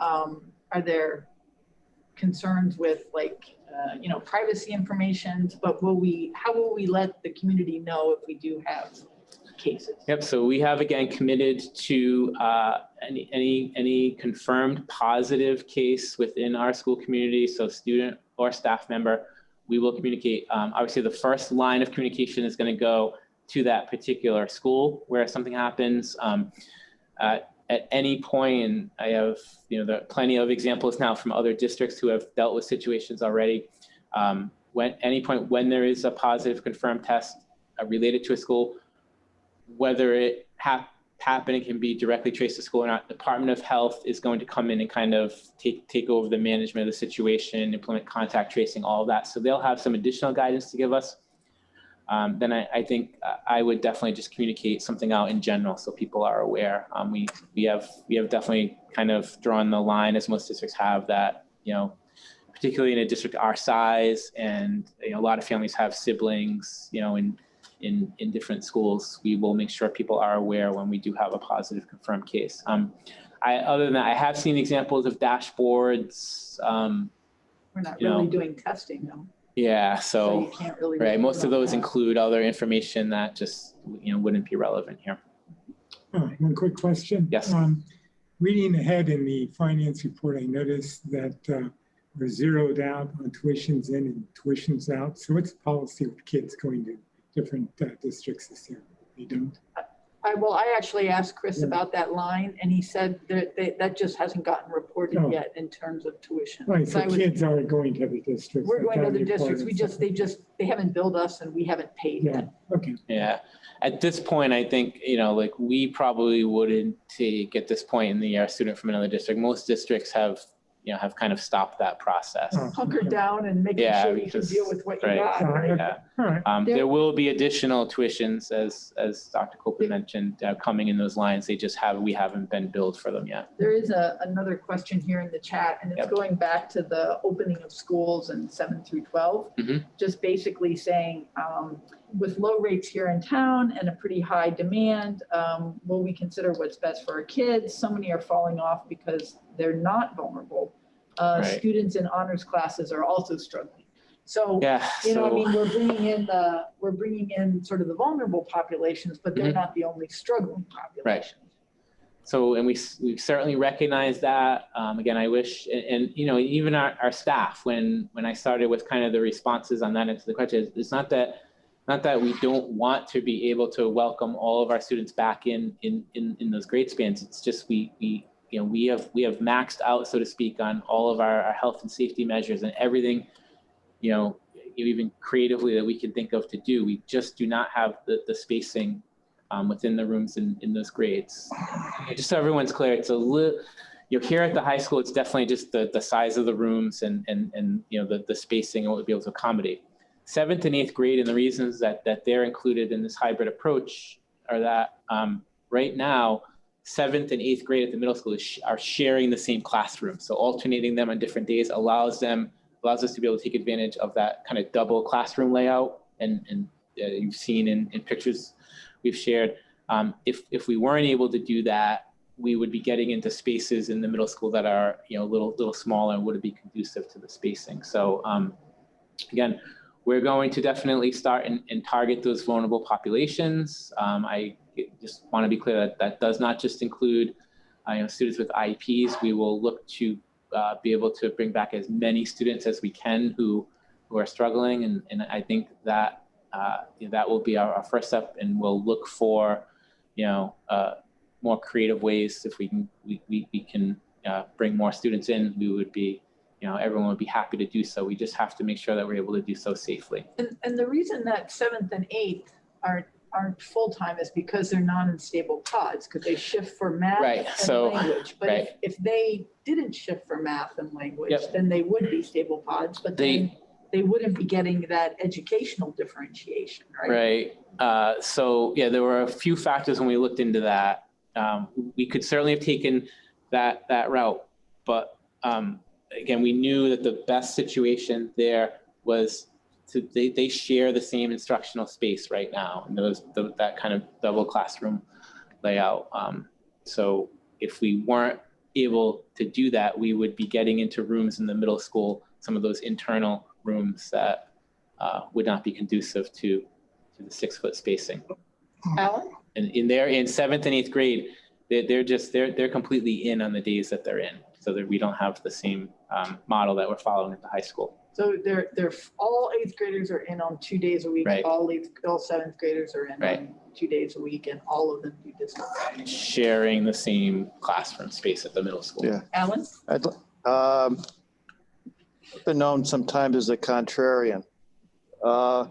are there concerns with privacy information? But how will we let the community know if we do have cases? Yep. So we have, again, committed to any confirmed positive case within our school community, so student or staff member, we will communicate. Obviously, the first line of communication is going to go to that particular school where something happens. At any point, and I have there are plenty of examples now from other districts who have dealt with situations already. Any point when there is a positive confirmed test related to a school, whether it happened, it can be directly traced to school or not, Department of Health is going to come in and kind of take over the management of the situation, implement contact tracing, all of that. So they'll have some additional guidance to give us. Then I think I would definitely just communicate something out in general so people are aware. We have definitely kind of drawn the line, as most districts have, that particularly in a district our size, and a lot of families have siblings, in different schools. We will make sure people are aware when we do have a positive confirmed case. Other than that, I have seen examples of dashboards. We're not really doing testing though. Yeah, so you can't really right, most of those that. include other information that just wouldn't be relevant here. One quick question. Yes. Reading ahead in the finance report, I noticed that we're zeroed out on tuitions in and tuitions out. So what's the policy with kids going to different districts this year? They don't? I actually asked Chris about that line, and he said that just hasn't gotten reported yet in terms of tuition. Right, so kids are going to other districts. We're going to other districts. They haven't billed us and we haven't paid yet. Okay. Yeah, at this point, I think, we probably wouldn't take at this point in the year a student from another district. Most districts have kind of stopped that process. Hunkered down and making sure you can deal with what you got. Right? Yeah. All right. There will be additional tuitions, as Dr. Copeland mentioned, coming in those lines. We haven't been billed for them yet. There is another question here in the chat, and it's going back to the opening of schools in 7 through 12. Just basically saying, with low rates here in town and a pretty high demand, will we consider what's best for our kids? So many are falling off because they're not vulnerable. Students in honors classes are also struggling. So, we're bringing in sort of the vulnerable populations, but they're not the only struggling populations. Right. So, and we certainly recognize that. Again, I wish, and even our staff, when I started with kind of the responses on that into the question, it's not that we don't want to be able to welcome all of our students back in those grade spans. It's just we have maxed out, so to speak, on all of our health and safety measures and everything, even creatively that we can think of to do. We just do not have the spacing within the rooms in those grades. Just so everyone's clear, it's a little, here at the high school, it's definitely just the size of the rooms and the spacing and what we'll be able to accommodate. 7th and 8th grade, and the reasons that they're included in this hybrid approach are that right now, 7th and 8th grade at the middle school are sharing the same classroom. So alternating them on different days allows them allows us to be able to take advantage of that kind of double classroom layout, and you've seen in pictures we've shared. If we weren't able to do that, we would be getting into spaces in the middle school that are, you know, a little smaller and wouldn't be conducive to the spacing. So again, we're going to definitely start and target those vulnerable populations. I just want to be clear that that does not just include students with IEPs. We will look to be able to bring back as many students as we can who are struggling, and I think that that will be our first step, and we'll look for more creative ways. If we can bring more students in, we would be, everyone would be happy to do so. We just have to make sure that we're able to do so safely. And the reason that 7th and 8th aren't full-time is because they're non-unstable pods, because they shift for math and language. But if they didn't shift for math and language, then they would be stable pods, but then they wouldn't be getting that educational differentiation, right? Right. So yeah, there were a few factors when we looked into that. We could certainly have taken that route, but again, we knew that the best situation there was they share the same instructional space right now, and that kind of double classroom layout. So if we weren't able to do that, we would be getting into rooms in the middle school, some of those internal rooms that would not be conducive to the 6-foot spacing. Alan? And in 7th and 8th grade, they're completely in on the days that they're in, so that we don't have the same model that we're following at the high school. So they're all 8th graders are in on 2 days a week. Right. All 7th graders are in on 2 days a week, and all of them do distance learning. Sharing the same classroom space at the middle school. Yeah. Alan? I've been known sometimes as a contrarian. I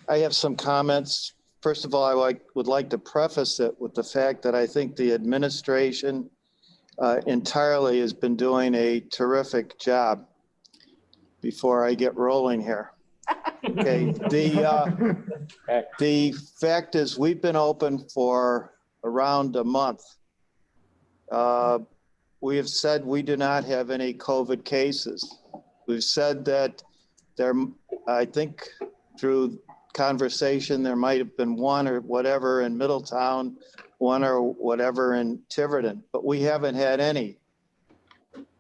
have some comments. First of all, I would like to preface it with the fact that I think the administration entirely has been doing a terrific job before I get rolling here. Okay, the fact is we've been open for around a month. We have said we do not have any COVID cases. We've said that I think through conversation, there might have been one or whatever in Middletown, one or whatever in Tiverton, but we haven't had any.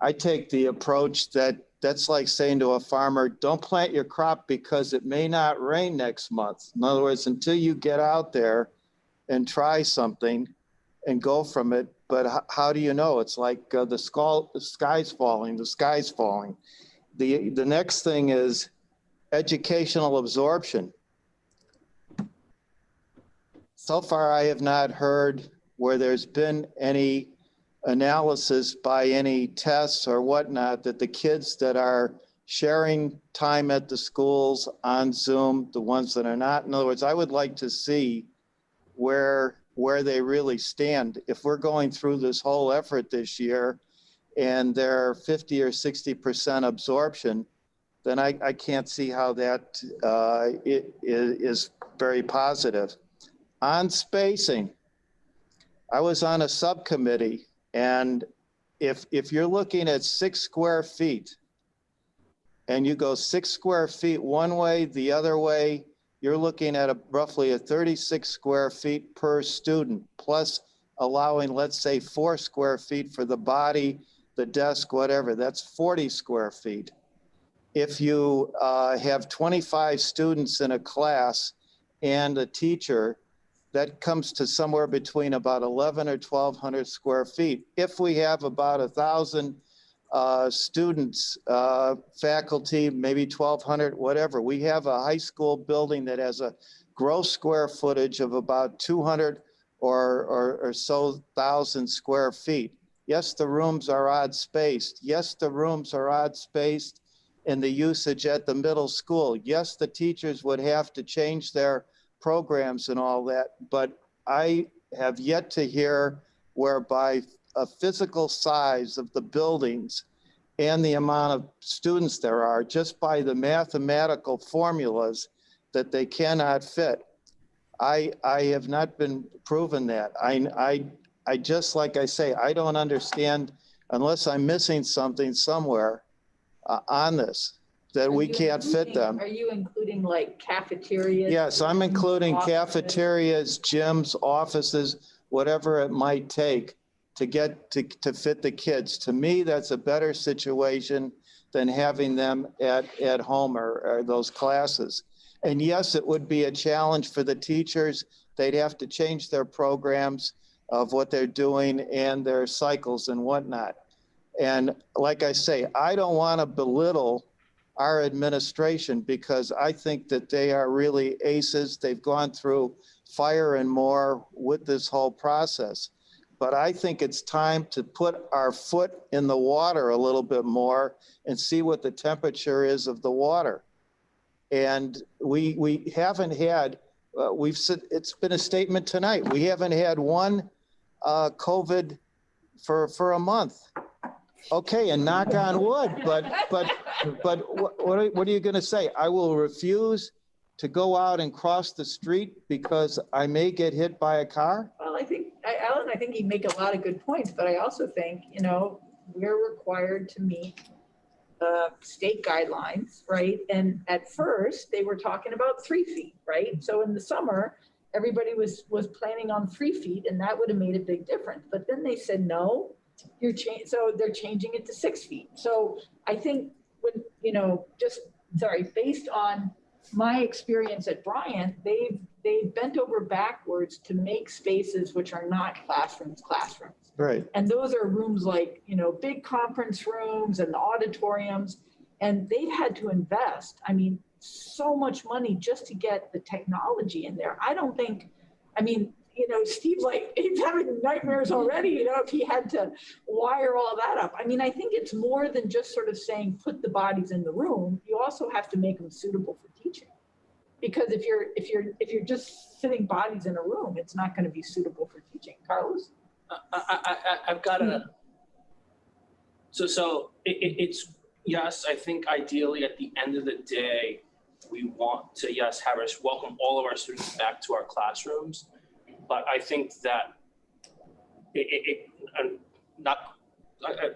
I take the approach that's like saying to a farmer, don't plant your crop because it may not rain next month. In other words, until you get out there and try something and go from it. But how do you know? It's like the sky's falling, the sky's falling. The next thing is educational absorption. So far, I have not heard where there's been any analysis by any tests or whatnot that the kids that are sharing time at the schools on Zoom, the ones that are not. In other words, I would like to see where they really stand. If we're going through this whole effort this year and they're 50 or 60% absorption, then I can't see how that it is very positive. On spacing, I was on a subcommittee, and if you're looking at 6 square feet and you go 6 square feet one way, the other way, you're looking at roughly 36 square feet per student, plus allowing, let's say, 4 square feet for the body, the desk, whatever. That's 40 square feet. If you have 25 students in a class and a teacher, that comes to somewhere between about 11 or 1,200 square feet. If we have about 1,000 students, faculty, maybe 1,200, whatever, we have a high school building that has a gross square footage of about 200 or so thousand square feet. Yes, the rooms are odd spaced. Yes, the rooms are odd spaced in the usage at the middle school. Yes, the teachers would have to change their programs and all that, but I have yet to hear whereby a physical size of the buildings and the amount of students there are, just by the mathematical formulas, that they cannot fit. I have not been proven that. I just, like I say, I don't understand unless I'm missing something somewhere on this. that we Are you can't fit including- them. Are you including like cafeterias? Yes, I'm including offices? cafeterias, gyms, offices, whatever it might take to get to fit the kids. To me, that's a better situation than having them at home or those classes. And yes, it would be a challenge for the teachers. They'd have to change their programs of what they're doing and their cycles and whatnot. And like I say, I don't want to belittle our administration because I think that they are really aces. They've gone through fire and more with this whole process. But I think it's time to put our foot in the water a little bit more and see what the temperature is of the water. And we haven't had, we've said, it's been a statement tonight, we haven't had one COVID for a month. Okay, and knock on wood, but what are you going to say? I will refuse to go out and cross the street because I may get hit by a car? Well, Alan, I think you make a lot of good points, but I also think, we're required to meet state guidelines, right? And at first they were talking about 3 feet, right? So in the summer, everybody was planning on 3 feet and that would have made a big difference. But then they said, no, so they're changing it to 6 feet. So I think when, based on my experience at Bryant, they've bent over backwards to make spaces which are not classrooms. Right. And those are rooms like, big conference rooms and the and they've had to invest, so much money just to get the technology in there. I don't think, Steve's he's having nightmares already, if he had to wire all that up. I think it's more than just sort of saying, put the bodies in the room. You also have to make them suitable for teaching. Because if you're just sitting bodies in a room, it's not going to be suitable for teaching. Carlos? I've got it's, yes, I think ideally at the end of the day, we want to, have us welcome all of our students back to our classrooms. But I think that I'm not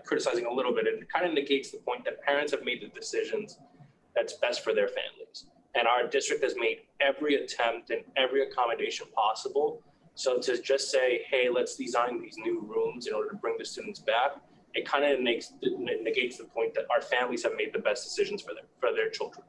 criticizing a little bit, it kind of negates the point that parents have made the decisions that's best for their families. And our district has made every attempt and every accommodation possible. So to just say, hey, let's design these new rooms in order to bring the students back, it kind of negates the point that our families have made the best decisions for their children.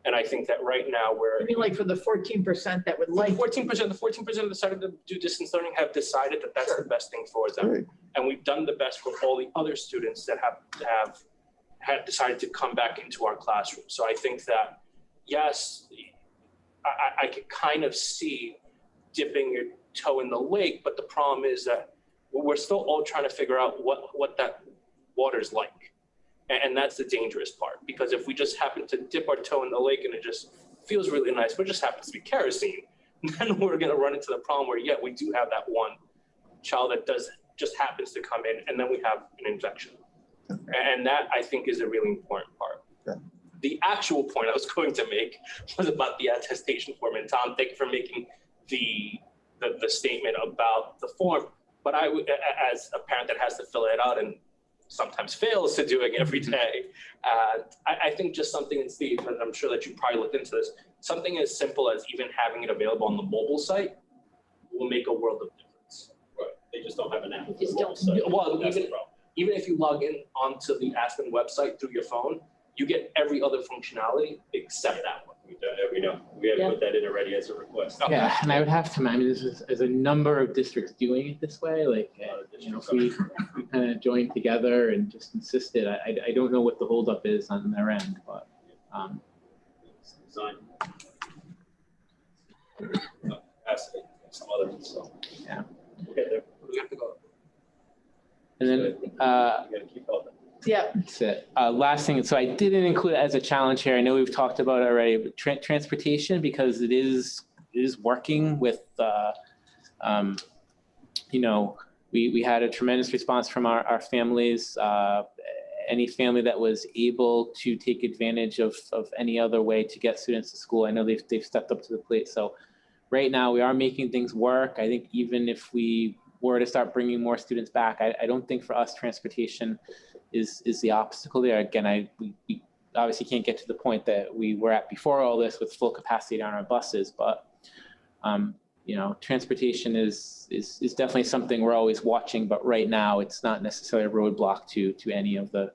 And I think that right now we're— I mean, like for the 14% that would like— 14% that decided to do distance learning have decided that that's the best thing for them. Right. And we've done the best for all the other students that have decided to come back into our classroom. So I think that, yes, I could kind of see dipping your toe in the lake, but the problem is that we're still all trying to figure out what that water's like. And that's the dangerous part, because if we just happen to dip our toe in the lake and it just feels really nice, but it just happens to be kerosene, then we're going to run into the problem where, we do have that one child that just happens to come in, and then we have an infection. And that, I think, is a really important part. Okay. The actual point I was going to make was about the attestation form. And Tom, thank you for making the statement about the form. But I, as a parent that has to fill it out and sometimes fails to do it every day, I think just something, and Steve, and I'm sure that you probably looked into this, something as simple as even having it available on the mobile site will make a world of difference. Right. They just don't have an app. Just don't. Well, even if you log in onto the Aspen website through your phone, you get every other functionality except that one. We know. We have put that in already as a request. Okay. Yeah, and I would have to, there's a number of districts doing it this way. Like, if we kind of joined together and just insisted, I don't know what the holdup is on their end, but. It's designed. Capacity, some other ones, so. Yeah. We'll get there. We have to go. And then, You gotta keep helping. Yeah. that's it. Last thing, so I didn't include it as a challenge here. I know we've talked about it already, but transportation, because it is working with, we had a tremendous response from our families. Any family that was able to take advantage of any other way to get students to school, I know they've stepped up to the plate. So right now we are making things work. I think even if we were to start bringing more students back, I don't think for us transportation is the obstacle there. Again, we obviously can't get to the point that we were at before all this with full capacity on our buses, but you know, transportation is definitely something we're always watching, but right now it's not necessarily a roadblock to any of the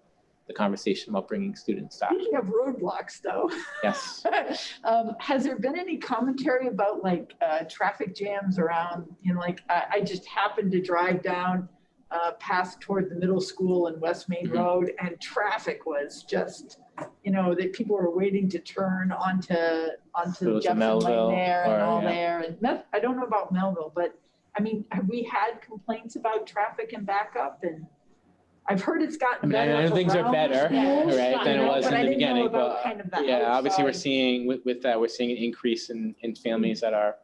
conversation about bringing students back. Speaking of roadblocks, though. Yes. Has there been any commentary about like traffic jams around, you know, like I just happened to drive down past toward the middle school in West Main Road, and traffic was just, you know, that people were waiting to turn onto Jefferson Melville Lane there and or, all yeah. there. And I don't know about Melville, but I mean, have we had complaints about traffic and backup? And I've heard it's gotten better. I know things are around better, schools, right, than it was but in I the didn't know beginning, about but kind of the yeah, obviously we're outside. seeing with that, we're seeing an increase in families that are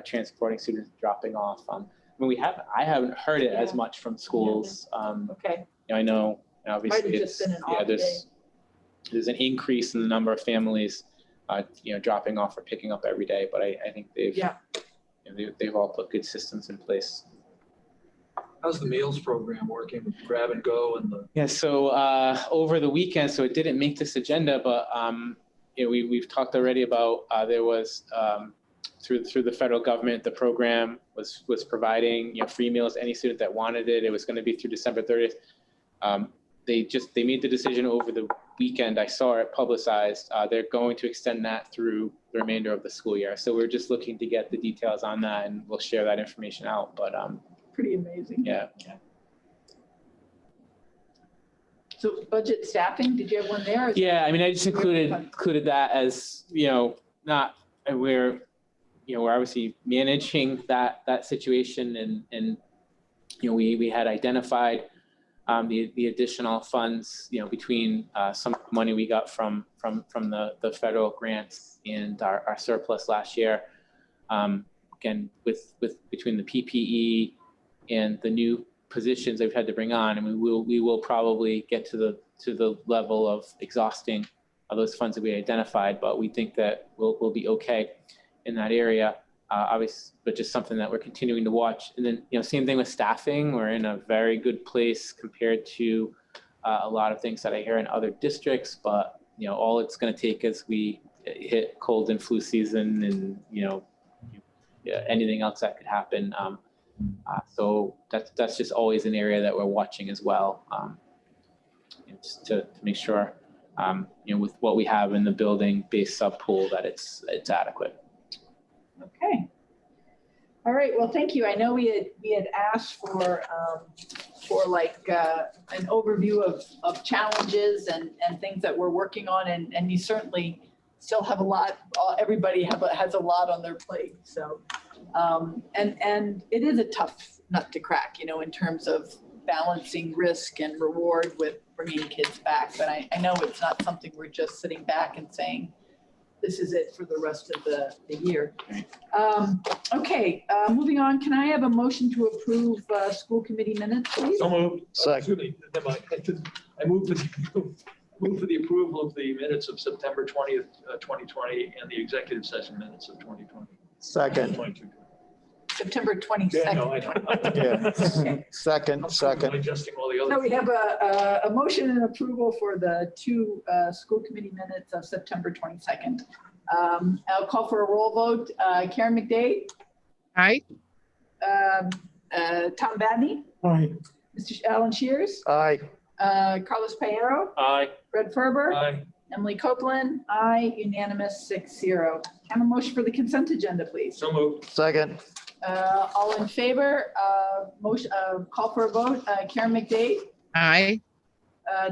transporting students dropping off. I mean, I haven't heard it as much from schools. Okay, You know, I know might obviously have just been an off day. there's an increase in the number of families, you know, dropping off or picking up every day, but I think they've, Yeah. you know, they've all put good systems in place. How's the meals program working with grab and go and the? Yeah, so over the weekend, so it didn't make this agenda, but you know, we've talked already about there was through the federal government, the program was providing, you know, free meals to any student that wanted it. It was going to be through December 30th. They made the decision over the weekend. I saw it publicized. They're going to extend that through the remainder of the school year. So we're just looking to get the details on that, and we'll share that information out. But Pretty amazing. yeah. So budget staffing, did you have one there? Yeah, I mean, I just included that as, you know, not, we're obviously managing that situation, and you know, we had identified the additional funds, you know, between some money we got from the federal grants and our surplus last year. Again, with between the PPE and the new positions they've had to bring on, and we will probably get to the level of exhausting those funds that we identified, but we think that we'll be okay in that area. Obviously, but just something that we're continuing to watch. And then, you know, same thing with staffing. We're in a very good place compared to a lot of things that I hear in other districts, but, you know, all it's going to take is we hit cold and flu season, and, you know, anything else that could happen. So that's just always an area that we're watching as well, just to make sure, you know, with what we have in the building-based sub-pool, that it's adequate. Okay. All right, well, thank you. I know we had asked for like an overview of challenges and things that we're working on, and you certainly still have a lot, everybody has a lot on their plate. So, and it is a tough nut to crack, you know, in terms of balancing risk and reward with bringing kids back. But I know it's not something we're just sitting back and saying, this is it for the rest of the year. Okay, moving on. Can I have a motion to approve school committee minutes, please? So moved. Second. Excuse me. I move for the approval of the minutes of September 20th, 2020, and the executive session minutes of 2020. Second. 22. September 22nd. Yeah, no, I know. Yeah. Second. I'm adjusting all the other. So we have a motion and approval for the two school committee minutes of September 22nd. I'll call for a roll vote. Karen McDade, Aye. Tom Badney, Aye. Mr. Alan Shears, Aye. Carlos Payero, Aye. Fred Ferber, Aye. Emily Copeland, aye, unanimous 6-0. Can I have a motion for the consent agenda, please? So moved. Second. All in favor, motion, call for a vote. Karen McDade, Aye.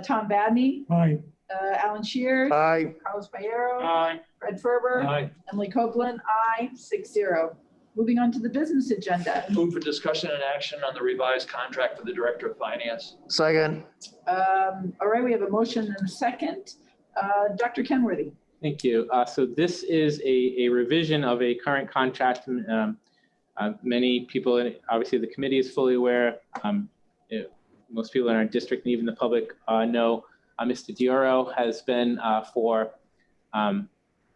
Tom Badney, Aye. Alan Shears, Aye. Carlos Payero, Aye. Fred Ferber, Aye. Emily Copeland, aye, 6-0. Moving on to the business agenda. Move for discussion and action on the revised contract for the Director of Finance. Second. All right, we have a motion and a second. Dr. Kenworthy. Thank you. So this is a revision of a current contract. Many people, obviously the committee is fully aware. Most people in our district and even the public know Mr. Dioro has been for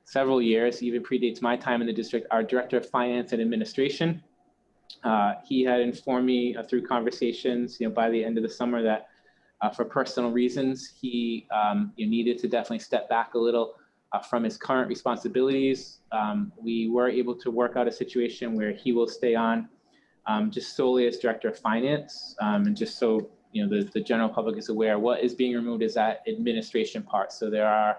several years, even predates my time in the district, our Director of Finance and Administration. He had informed me through conversations, you know, by the end of the summer that For personal reasons, he needed to definitely step back a little from his current responsibilities. We were able to work out a situation where he will stay on just solely as Director of Finance. And just so the general public is aware, what is being removed is that administration part. So there are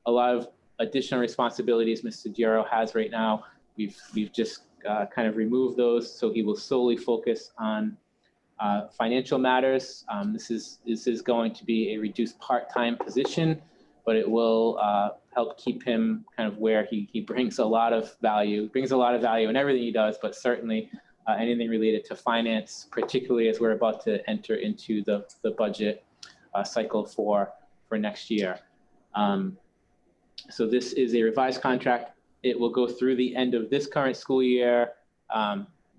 a lot of additional responsibilities Mr. Dioro has right now. We've just kind of removed those, so he will solely focus on financial matters. This is going to be a reduced part-time position, but it will help keep him kind of where he brings a lot of value in everything he does, but certainly anything related to finance, particularly as we're about to enter into the budget cycle for next year. So this is a revised contract. It will go through the end of this current school year,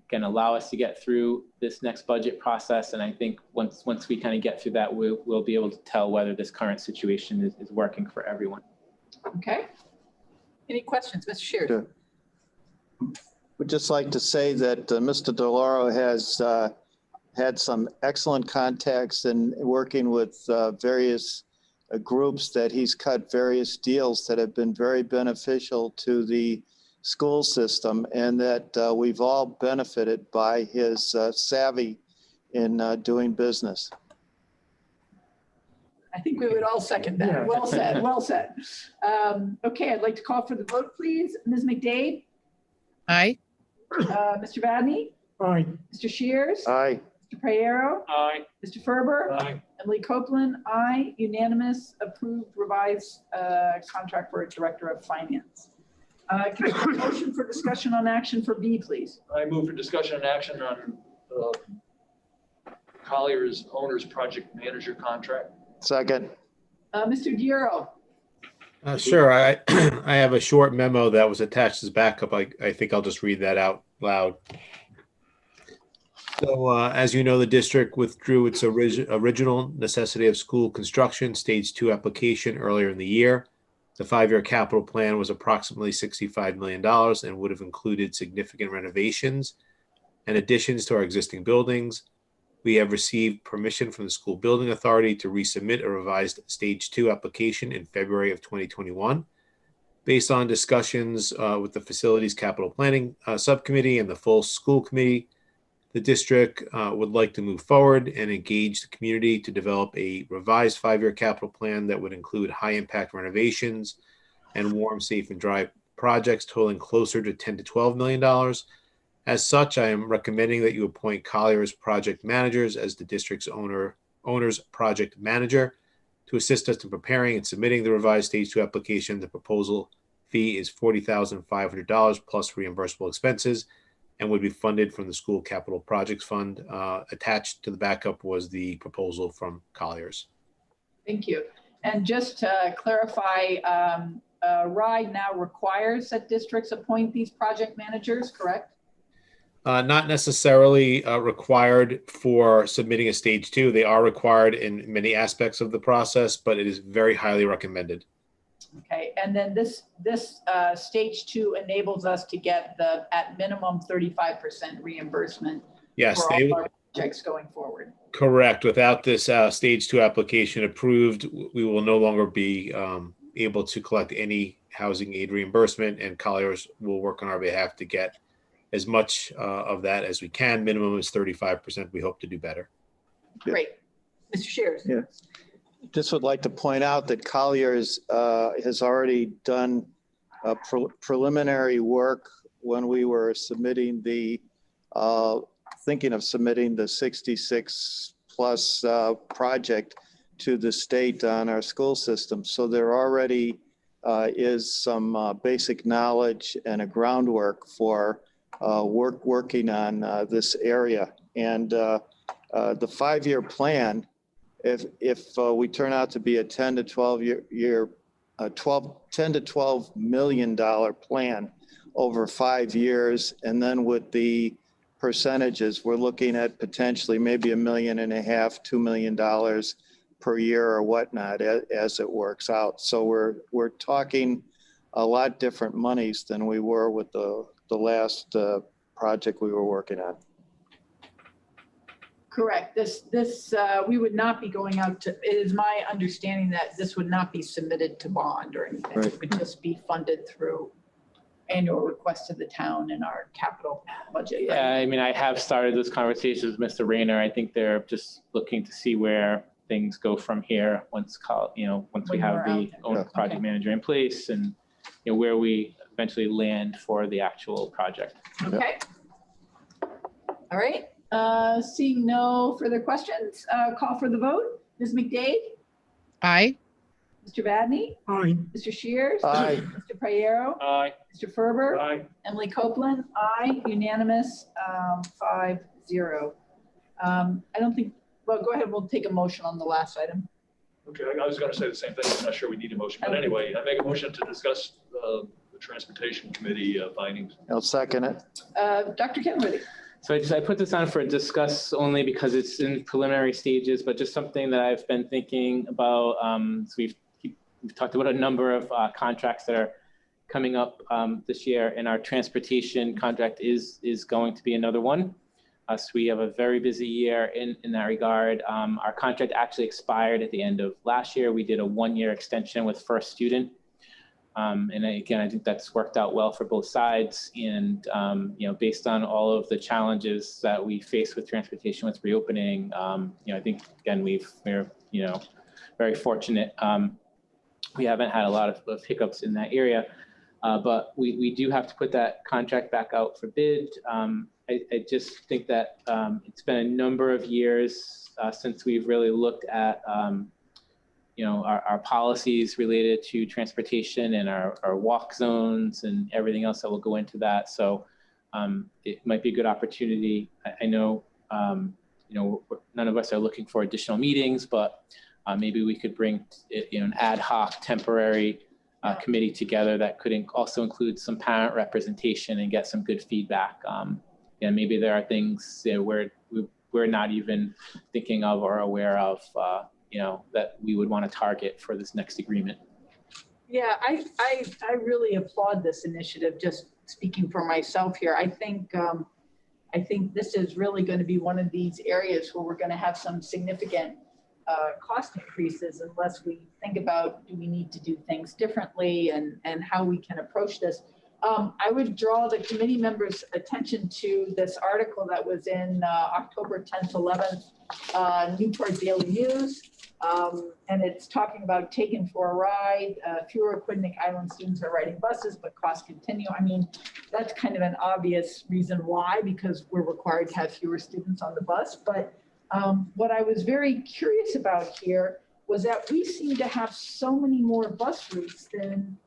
can allow us to get through this next budget process. And I think once we kind of get through that, we'll be able to tell whether this current situation is working for everyone. Okay. Any questions, Mr. Shears? Sure. Would just like to say that Mr. DeLauro has had some excellent contacts in working with various groups that he's cut various deals that have been very beneficial to the school system, and that we've all benefited by his savvy in doing business. I think we would all second that. Yeah. Well said, well said. Okay, I'd like to call for the vote, please. Ms. McDade, Aye. Mr. Vadney, Aye. Mr. Shears, Aye. Mr. Prayero, Aye. Mr. Ferber, Aye. Emily Copeland, aye. Unanimous, approved, revised contract for Director of Finance. Can I have a motion for discussion on action for B, please? I move for discussion and action on Collier's owner's project manager contract. Second. Mr. Dioro, Sure. I I have a short memo that was attached as backup. I think I'll just read that out loud. So as you know, the district withdrew its original necessity of school construction stage 2 application earlier in the year. The 5-year capital plan was approximately $65 million and would have included significant renovations and additions to our existing buildings. We have received permission from the school building authority to resubmit a revised stage 2 application in February of 2021. Based on discussions with the facilities capital planning subcommittee and the full school committee, the district would like to move forward and engage the community to develop a revised 5-year capital plan that would include high impact renovations and warm, safe, and dry projects totaling closer to $10 to $12 million. As such, I am recommending that you appoint Collier's project managers as the district's owner's project manager to assist us in preparing and submitting the revised stage 2 application. The proposal fee is $40,500 plus reimbursable expenses and would be funded from the school capital projects fund. Attached to the backup was the proposal from Collier's. thank you. And just to clarify, RIDE now requires that districts appoint these project managers, correct? Not necessarily required for submitting a stage 2. They are required in many aspects of the process, but it is very highly recommended. Okay, and then this stage 2 enables us to get the at minimum 35% reimbursement Yes, for all our projects going forward. Correct. Without this stage 2 application approved, we will no longer be able to collect any housing aid reimbursement, and Colliers will work on our behalf to get as much of that as we can. Minimum is 35%. We hope to do better. Great. Mr. Shears. Yeah. Just would like to point out that Colliers has already done preliminary work when we were submitting thinking of submitting the 66 plus project to the state on our school system. So there already is some basic knowledge and a groundwork for working on this area. And the 5-year plan, if we turn out to be a 10 to 12 $10 to $12 million plan over 5 years, and then with the percentages, we're looking at potentially maybe $1.5 million, $2 million per year or whatnot as it works out. So we're talking a lot different monies than we were with the last project we were working on. Correct. We would not be going out to, it is my understanding that this would not be submitted to bond or anything. Right. It would just be funded through annual requests to the town in our capital budget. Yeah, I mean, I have started those conversations with Mr. Rayner. I think they're just looking to see where things go from here once we When have we're the out owner project Okay. manager in place and, where we eventually land for the actual project. Okay. All right. Seeing no further questions, call for the vote. Ms. McDade, Aye. Mr. Vadney, Aye. Mr. Shears. Aye. Mr. Payero, Aye. Mr. Ferber. Aye. Emily Copeland, aye, unanimous, 5-0. I don't think, well, go ahead, we'll take a motion on the last item. Okay, I was going to say the same thing. I'm not sure we need a motion, but anyway, I make a motion to discuss the Transportation Committee findings. I'll second it. Dr. Kenworthy. So I put this on for discuss only because it's in preliminary stages, but just something that I've been thinking about. So we've talked about a number of contracts that are coming up this year, and our transportation contract is going to be another one. So we have a very busy year in that regard. Our contract actually expired at the end of last year. We did a 1-year extension with First Student. And again, I think that's worked out well for both sides. And, based on all of the challenges that we face with transportation with reopening, I think, again, we're very fortunate. We haven't had a lot of hiccups in that area, but we do have to put that contract back out for bid. I just think that it's been a number of years since we've really looked at our policies related to transportation and our walk zones and everything else that will go into that. So it might be a good opportunity. I know, none of us are looking for additional meetings, but maybe we could bring an ad hoc temporary committee together that could also include some parent representation and get some good feedback. And maybe there are things where we're not even thinking of or aware of, that we would want to target for this next agreement. Yeah, I really applaud this initiative, just speaking for myself here. I think this is really going to be one of these areas where we're going to have some significant cost increases unless we think about, do we need to do things differently and how we can approach this. I would draw the committee members' attention to this article that was in October 10th, 11th, Newport Daily News. And it's talking about taken for a ride. Fewer Aquidneck Island students are riding buses, but costs continue. I mean, that's kind of an obvious reason why, because we're required to have fewer students on the bus. But what I was very curious about here was that we seem to have so many more bus routes than,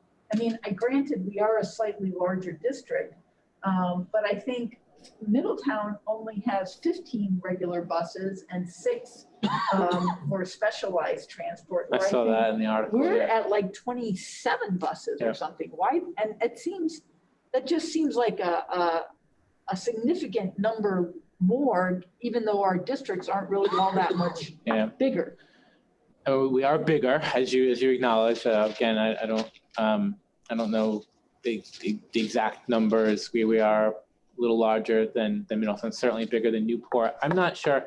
granted, we are a slightly larger district, but I think Middletown only has 15 regular buses and 6 for specialized transport. I saw that in the article. We're Yeah. at like 27 buses Yeah. or something. Why? And that just seems like a significant number more, even though our districts aren't really all that much bigger. Oh, we are bigger, as you acknowledge. Again, I don't know the exact numbers. We are a little larger than Middletown, certainly bigger than Newport. I'm not sure.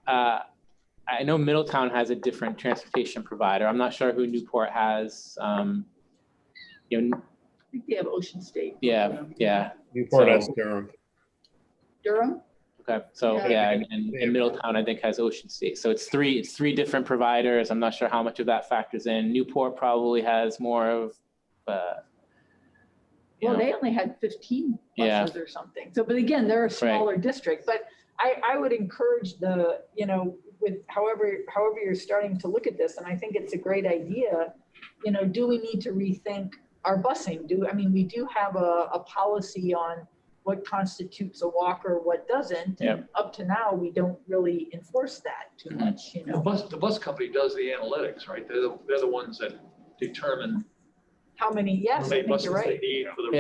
I know Middletown has a different transportation provider. I'm not sure who Newport has. I think they have Ocean State. Yeah. Newport has Durham. Durham? Okay, so and Middletown I think has Ocean State. So it's three different providers. I'm not sure how much of that factors in. Newport probably has more of. They only had 15 buses or something. So, but again, they're a smaller district. But I would encourage with however you're starting to look at this, and I think it's a great idea. Do we need to rethink our busing? We do have a policy on what constitutes a walker, what doesn't. And up to now, we don't really enforce that too much. The bus company does the analytics, right? They're the ones that determine how many. Yes, I think you're right. They need for the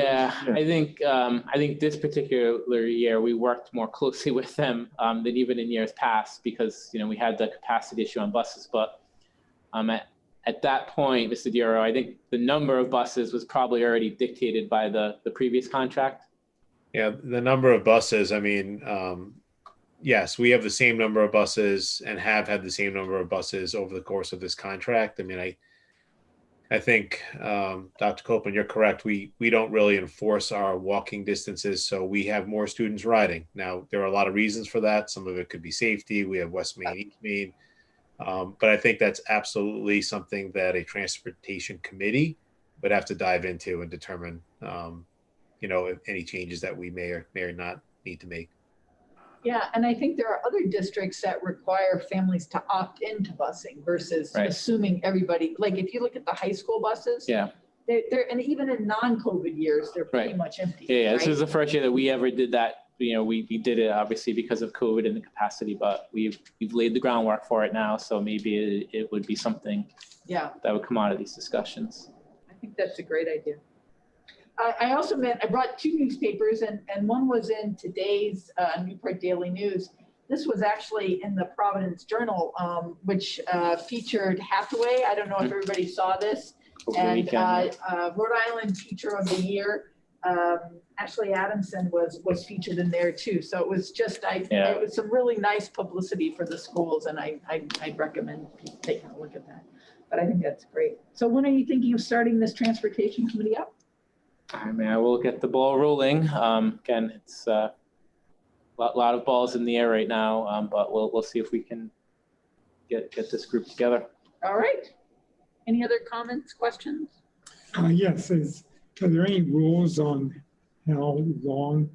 I think this particular year we worked more closely with them than even in years past because we had the capacity issue on buses. But at that point, Mr. Dioro, I think the number of buses was probably already dictated by the previous contract. Yeah, the number of buses, yes, we have the same number of buses and have had the same number of buses over the course of this contract. I mean, I think, Dr. Copeland, you're correct. We don't really enforce our walking distances, so we have more students riding. Now, there are a lot of reasons for that. Some of it could be safety. We have West Main, East Main. But I think that's absolutely something that a transportation committee would have to dive into and determine, if any changes that we may or not need to make. Yeah, and I think there are other districts that require families to opt into busing versus assuming everybody, like if you look at the high school buses. Yeah. They're and even in non-COVID years, they're pretty much empty. Yeah, right? This is the first year that we ever did that. We did it obviously because of COVID and the capacity, but we've laid the groundwork for it now. So maybe it would be something that would come out of these discussions. I think that's a great idea. I also I brought two newspapers, and one was in today's Newport Daily News. This was actually in the Providence Journal, which featured Hathaway. I don't know if everybody saw this. And Rhode Island Teacher of the Year, Ashley Adamson was featured in there too. So it was just, it was some really nice publicity for the schools, and I'd recommend people taking a look at that. But I think that's great. So when are you thinking of starting this transportation committee up? I mean, I will get the ball rolling. Again, it's a lot of balls in the air right now, but we'll see if we can get this group together. All right. Any other comments, questions? Yes. Are there any rules on how long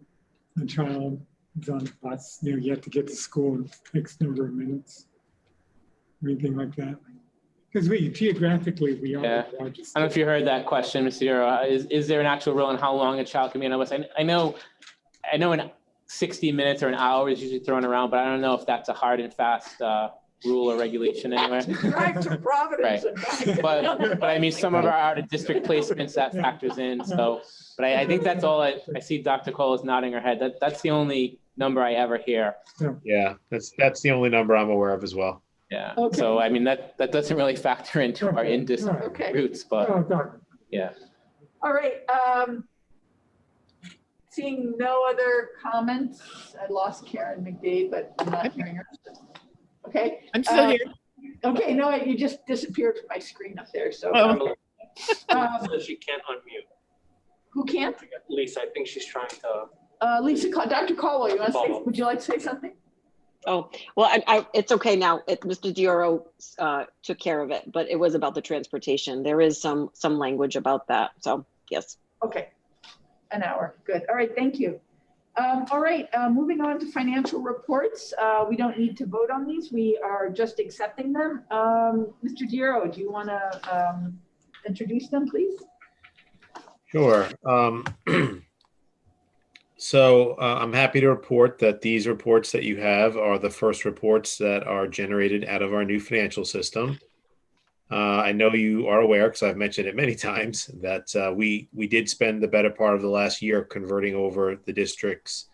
a child is on a bus? You have to get to school in X number of minutes, or anything like that. Because geographically, we are the largest. I don't know if you heard that question, Mr. Duro. Is there an actual rule on how long a child can be on a bus? I know in 60 minutes or an hour is usually thrown around, but I don't know if that's a hard and fast rule or regulation anywhere. Drive to Providence. But I mean, some of our out of district placements that factors in. So, but I think that's all. I see Dr. Cole is nodding her head. That's the only number I ever hear. Yeah, that's the only number I'm aware of as well. Yeah. Okay. So I mean that doesn't really factor into our in-district routes, but yeah. All right. Seeing no other comments, I lost Karen McDade, but I'm not hearing her. Okay. I'm still here. Okay, no, you just disappeared from my screen up there. So She can't unmute. who can't? Lisa, I think she's trying to. Lisa, Dr. Caldwell, would you like to say something? Oh, well, it's okay now. Mr. Dioro took care of it, but it was about the transportation. There is some language about that. So yes. Okay, an hour. Good. All right, thank you. All right, moving on to financial reports. We don't need to vote on these. We are just accepting them. Mr. Dioro, do you want to introduce them, please? Sure. So I'm happy to report that these reports that you have are the first reports that are generated out of our new financial system. I know you are aware, because I've mentioned it many times, that we did spend the better part of the last year converting over the district's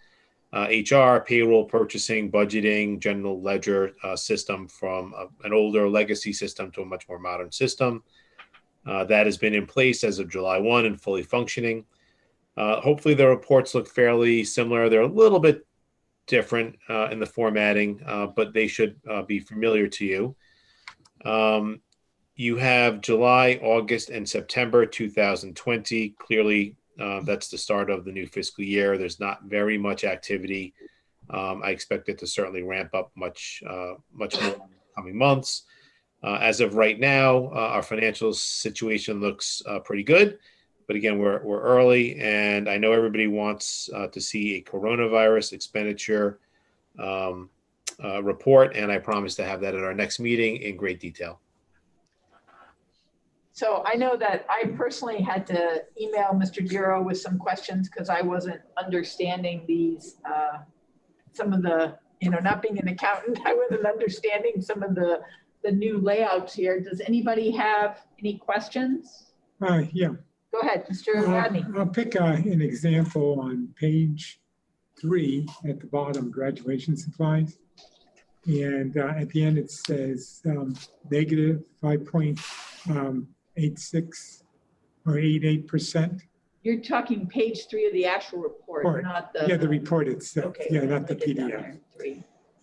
HR, payroll, purchasing, budgeting, general ledger system from an older legacy system to a much more modern system. That has been in place as of July 1 and fully functioning. Hopefully the reports look fairly similar. They're a little bit different in the formatting, but they should be familiar to you. You have July, August, and September 2020. Clearly, that's the start of the new fiscal year. There's not very much activity. I expect it to certainly ramp up much more in the coming months. As of right now, our financial situation looks pretty good. But again, we're early, and I know everybody wants to see a coronavirus expenditure report, and I promise to have that at our next meeting in great detail. So I know that I personally had to email Mr. Duro with some questions because I wasn't understanding these, some of the, not being an accountant, I wasn't understanding some of the new layouts here. Does anybody have any questions? Yeah. Go ahead, Mr. Rodney. I'll pick an example on page 3 at the bottom, graduation supplies. And at the end it says negative 5.86 or 88%. You're talking page 3 of the actual report, not the. Yeah, the report itself. Okay, yeah, not the PDF.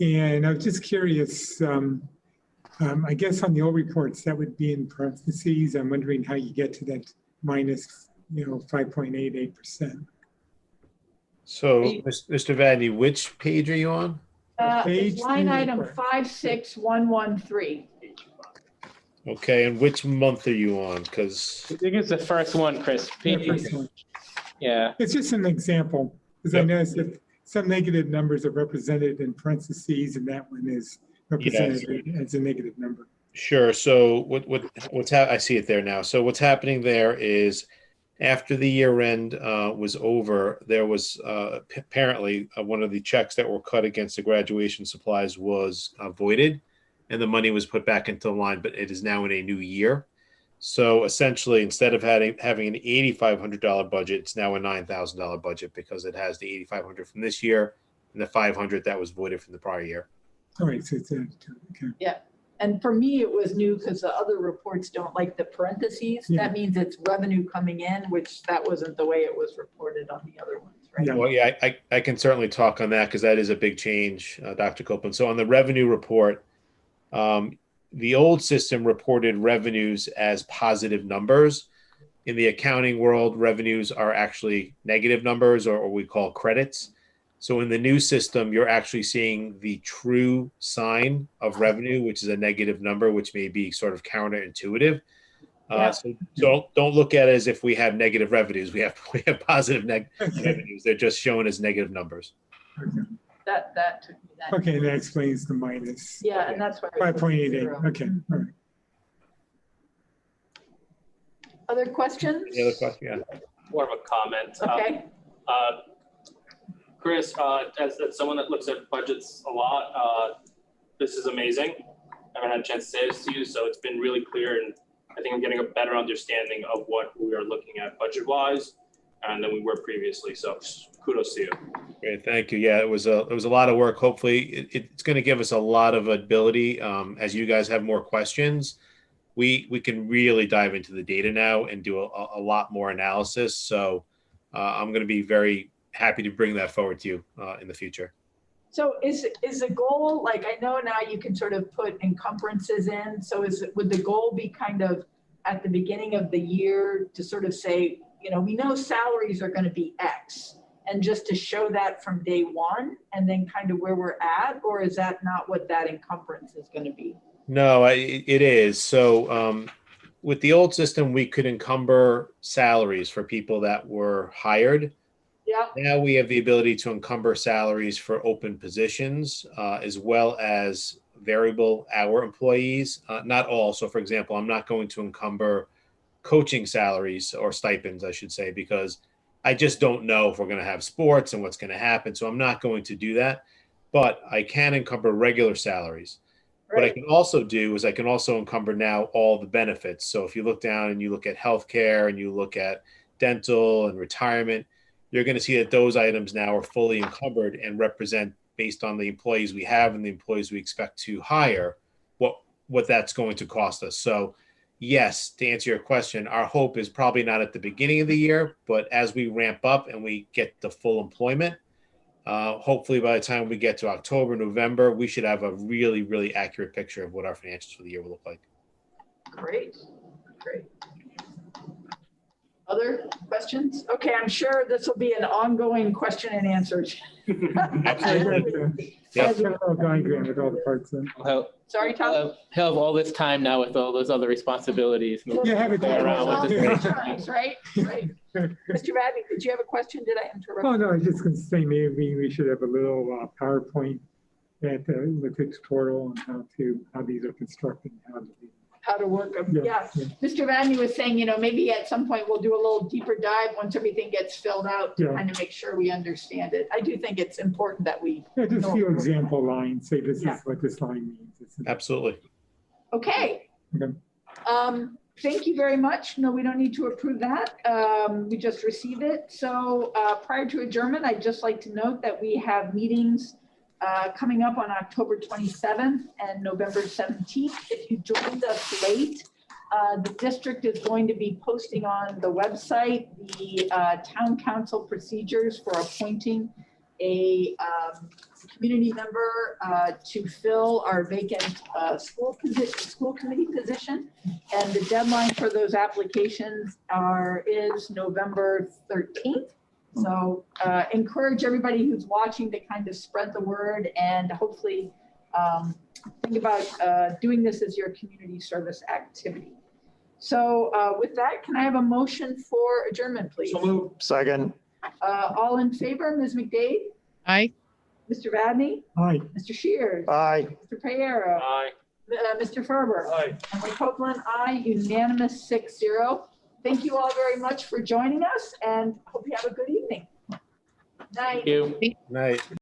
And I was just curious, I guess on the old reports, that would be in parentheses. I'm wondering how you get to that minus, 5.88%. So, Mr. Vadney, which page are you on? Page It's line 3 item report. 56113. Okay, and which month are you on? Because I think it's the first one, Chris. Yeah, first one. Yeah. It's just an example, because I Yep. noticed that some negative numbers are represented in parentheses, and that one is represented as a negative number. sure. So I see it there now. So what's happening there is after the year end was over, there was apparently one of the checks that were cut against the graduation supplies was voided, and the money was put back into the line, but it is now in a new year. So essentially, instead of having an $8,500 budget, it's now a $9,000 budget because it has the $8,500 from this year and the $500 that was voided from the prior year. All right, so it's okay. Yeah. And for me, it was new because the other reports don't like the parentheses. Yeah. That means it's revenue coming in, which that wasn't the way it was reported on the other ones, right? Yeah. Well, yeah, I can certainly talk on that because that is a big change, Dr. Copeland. So on the revenue report, the old system reported revenues as positive numbers. In the accounting world, revenues are actually negative numbers, or we call credits. So in the new system, you're actually seeing the true sign of revenue, which is a negative number, which may be sort of counterintuitive. Yeah. So don't look at it as if we have negative revenues. We have positive revenues. They're just shown as negative numbers. Okay. That took me that. Okay, that explains the minus. Yeah, and that's why. I put 5.88. zero. Okay, all right. Other questions? Any other question? Yeah. More of a comment. Okay. Chris, as someone that looks at budgets a lot, this is amazing. I haven't had a chance to say this to you, so it's been really clear, and I think I'm getting a better understanding of what we are looking at budget-wise than we were previously. So kudos to you. Great, thank you. Yeah, it was a lot of work. Hopefully, it's going to give us a lot of ability. As you guys have more questions, we can really dive into the data now and do a lot more analysis. So I'm going to be very happy to bring that forward to you in the future. So is the goal, like, I know now you can sort of put encumbrances in. So would the goal be kind of at the beginning of the year to sort of say, we know salaries are going to be X, and just to show that from day one and then kind of where we're at? Or is that not what that encumbrance is going to be? No, it is. So with the old system, we could encumber salaries for people that were hired. Yeah. Now we have the ability to encumber salaries for open positions as well as variable hour employees. Not all. So for example, I'm not going to encumber coaching salaries or stipends, I should say, because I just don't know if we're going to have sports and what's going to happen. So I'm not going to do that, but I can encumber regular salaries. Right. What I can also do is I can also encumber now all the benefits. So if you look down and you look at healthcare and you look at dental and retirement, you're going to see that those items now are fully encumbered and represent, based on the employees we have and the employees we expect to hire, what that's going to cost us. So yes, to answer your question, our hope is probably not at the beginning of the year, but as we ramp up and we get the full employment, hopefully by the time we get to October, November, we should have a really, really accurate picture of what our financials for the year will look like. Great. Other questions? Okay, I'm sure this will be an ongoing question and answers. Absolutely. Yep. Diagram with all the parts in. Sorry, Tom? He'll have all this time now with all those other responsibilities. Yeah, have it Go around with this. Right. Mr. Vadney, did you have a question? Did I interrupt? Oh, no, I was just going to say maybe we should have a little PowerPoint that with the tutorial on how these are constructed and How to work them. Yeah. Mr. Vadney was saying, maybe at some point we'll do a little deeper dive once everything gets filled out to kind of make sure we understand it. I do think it's important that we. Yeah, just a few example lines. Say this is what this line means. Absolutely. Okay. Thank you very much. No, we don't need to approve that. We just receive it. So prior to adjournment, I'd just like to note that we have meetings coming up on October 27th and November 17th. If you joined us late, the district is going to be posting on the website the town council procedures for appointing a community member to fill our vacant school committee position. And the deadline for those applications is November 13th. So encourage everybody who's watching to kind of spread the word and hopefully think about doing this as your community service activity. So with that, can I have a motion for adjournment, please? So move. Second. All in favor, Ms. McDade, Aye. Mr. Vadney, Aye. Mr. Shears, Aye. Mr. Payero, Aye. Mr. Ferber, Aye. Emily Copeland, aye, unanimous 6-0. Thank you all very much for joining us and hope you have a good evening. Night. Thank you. Night.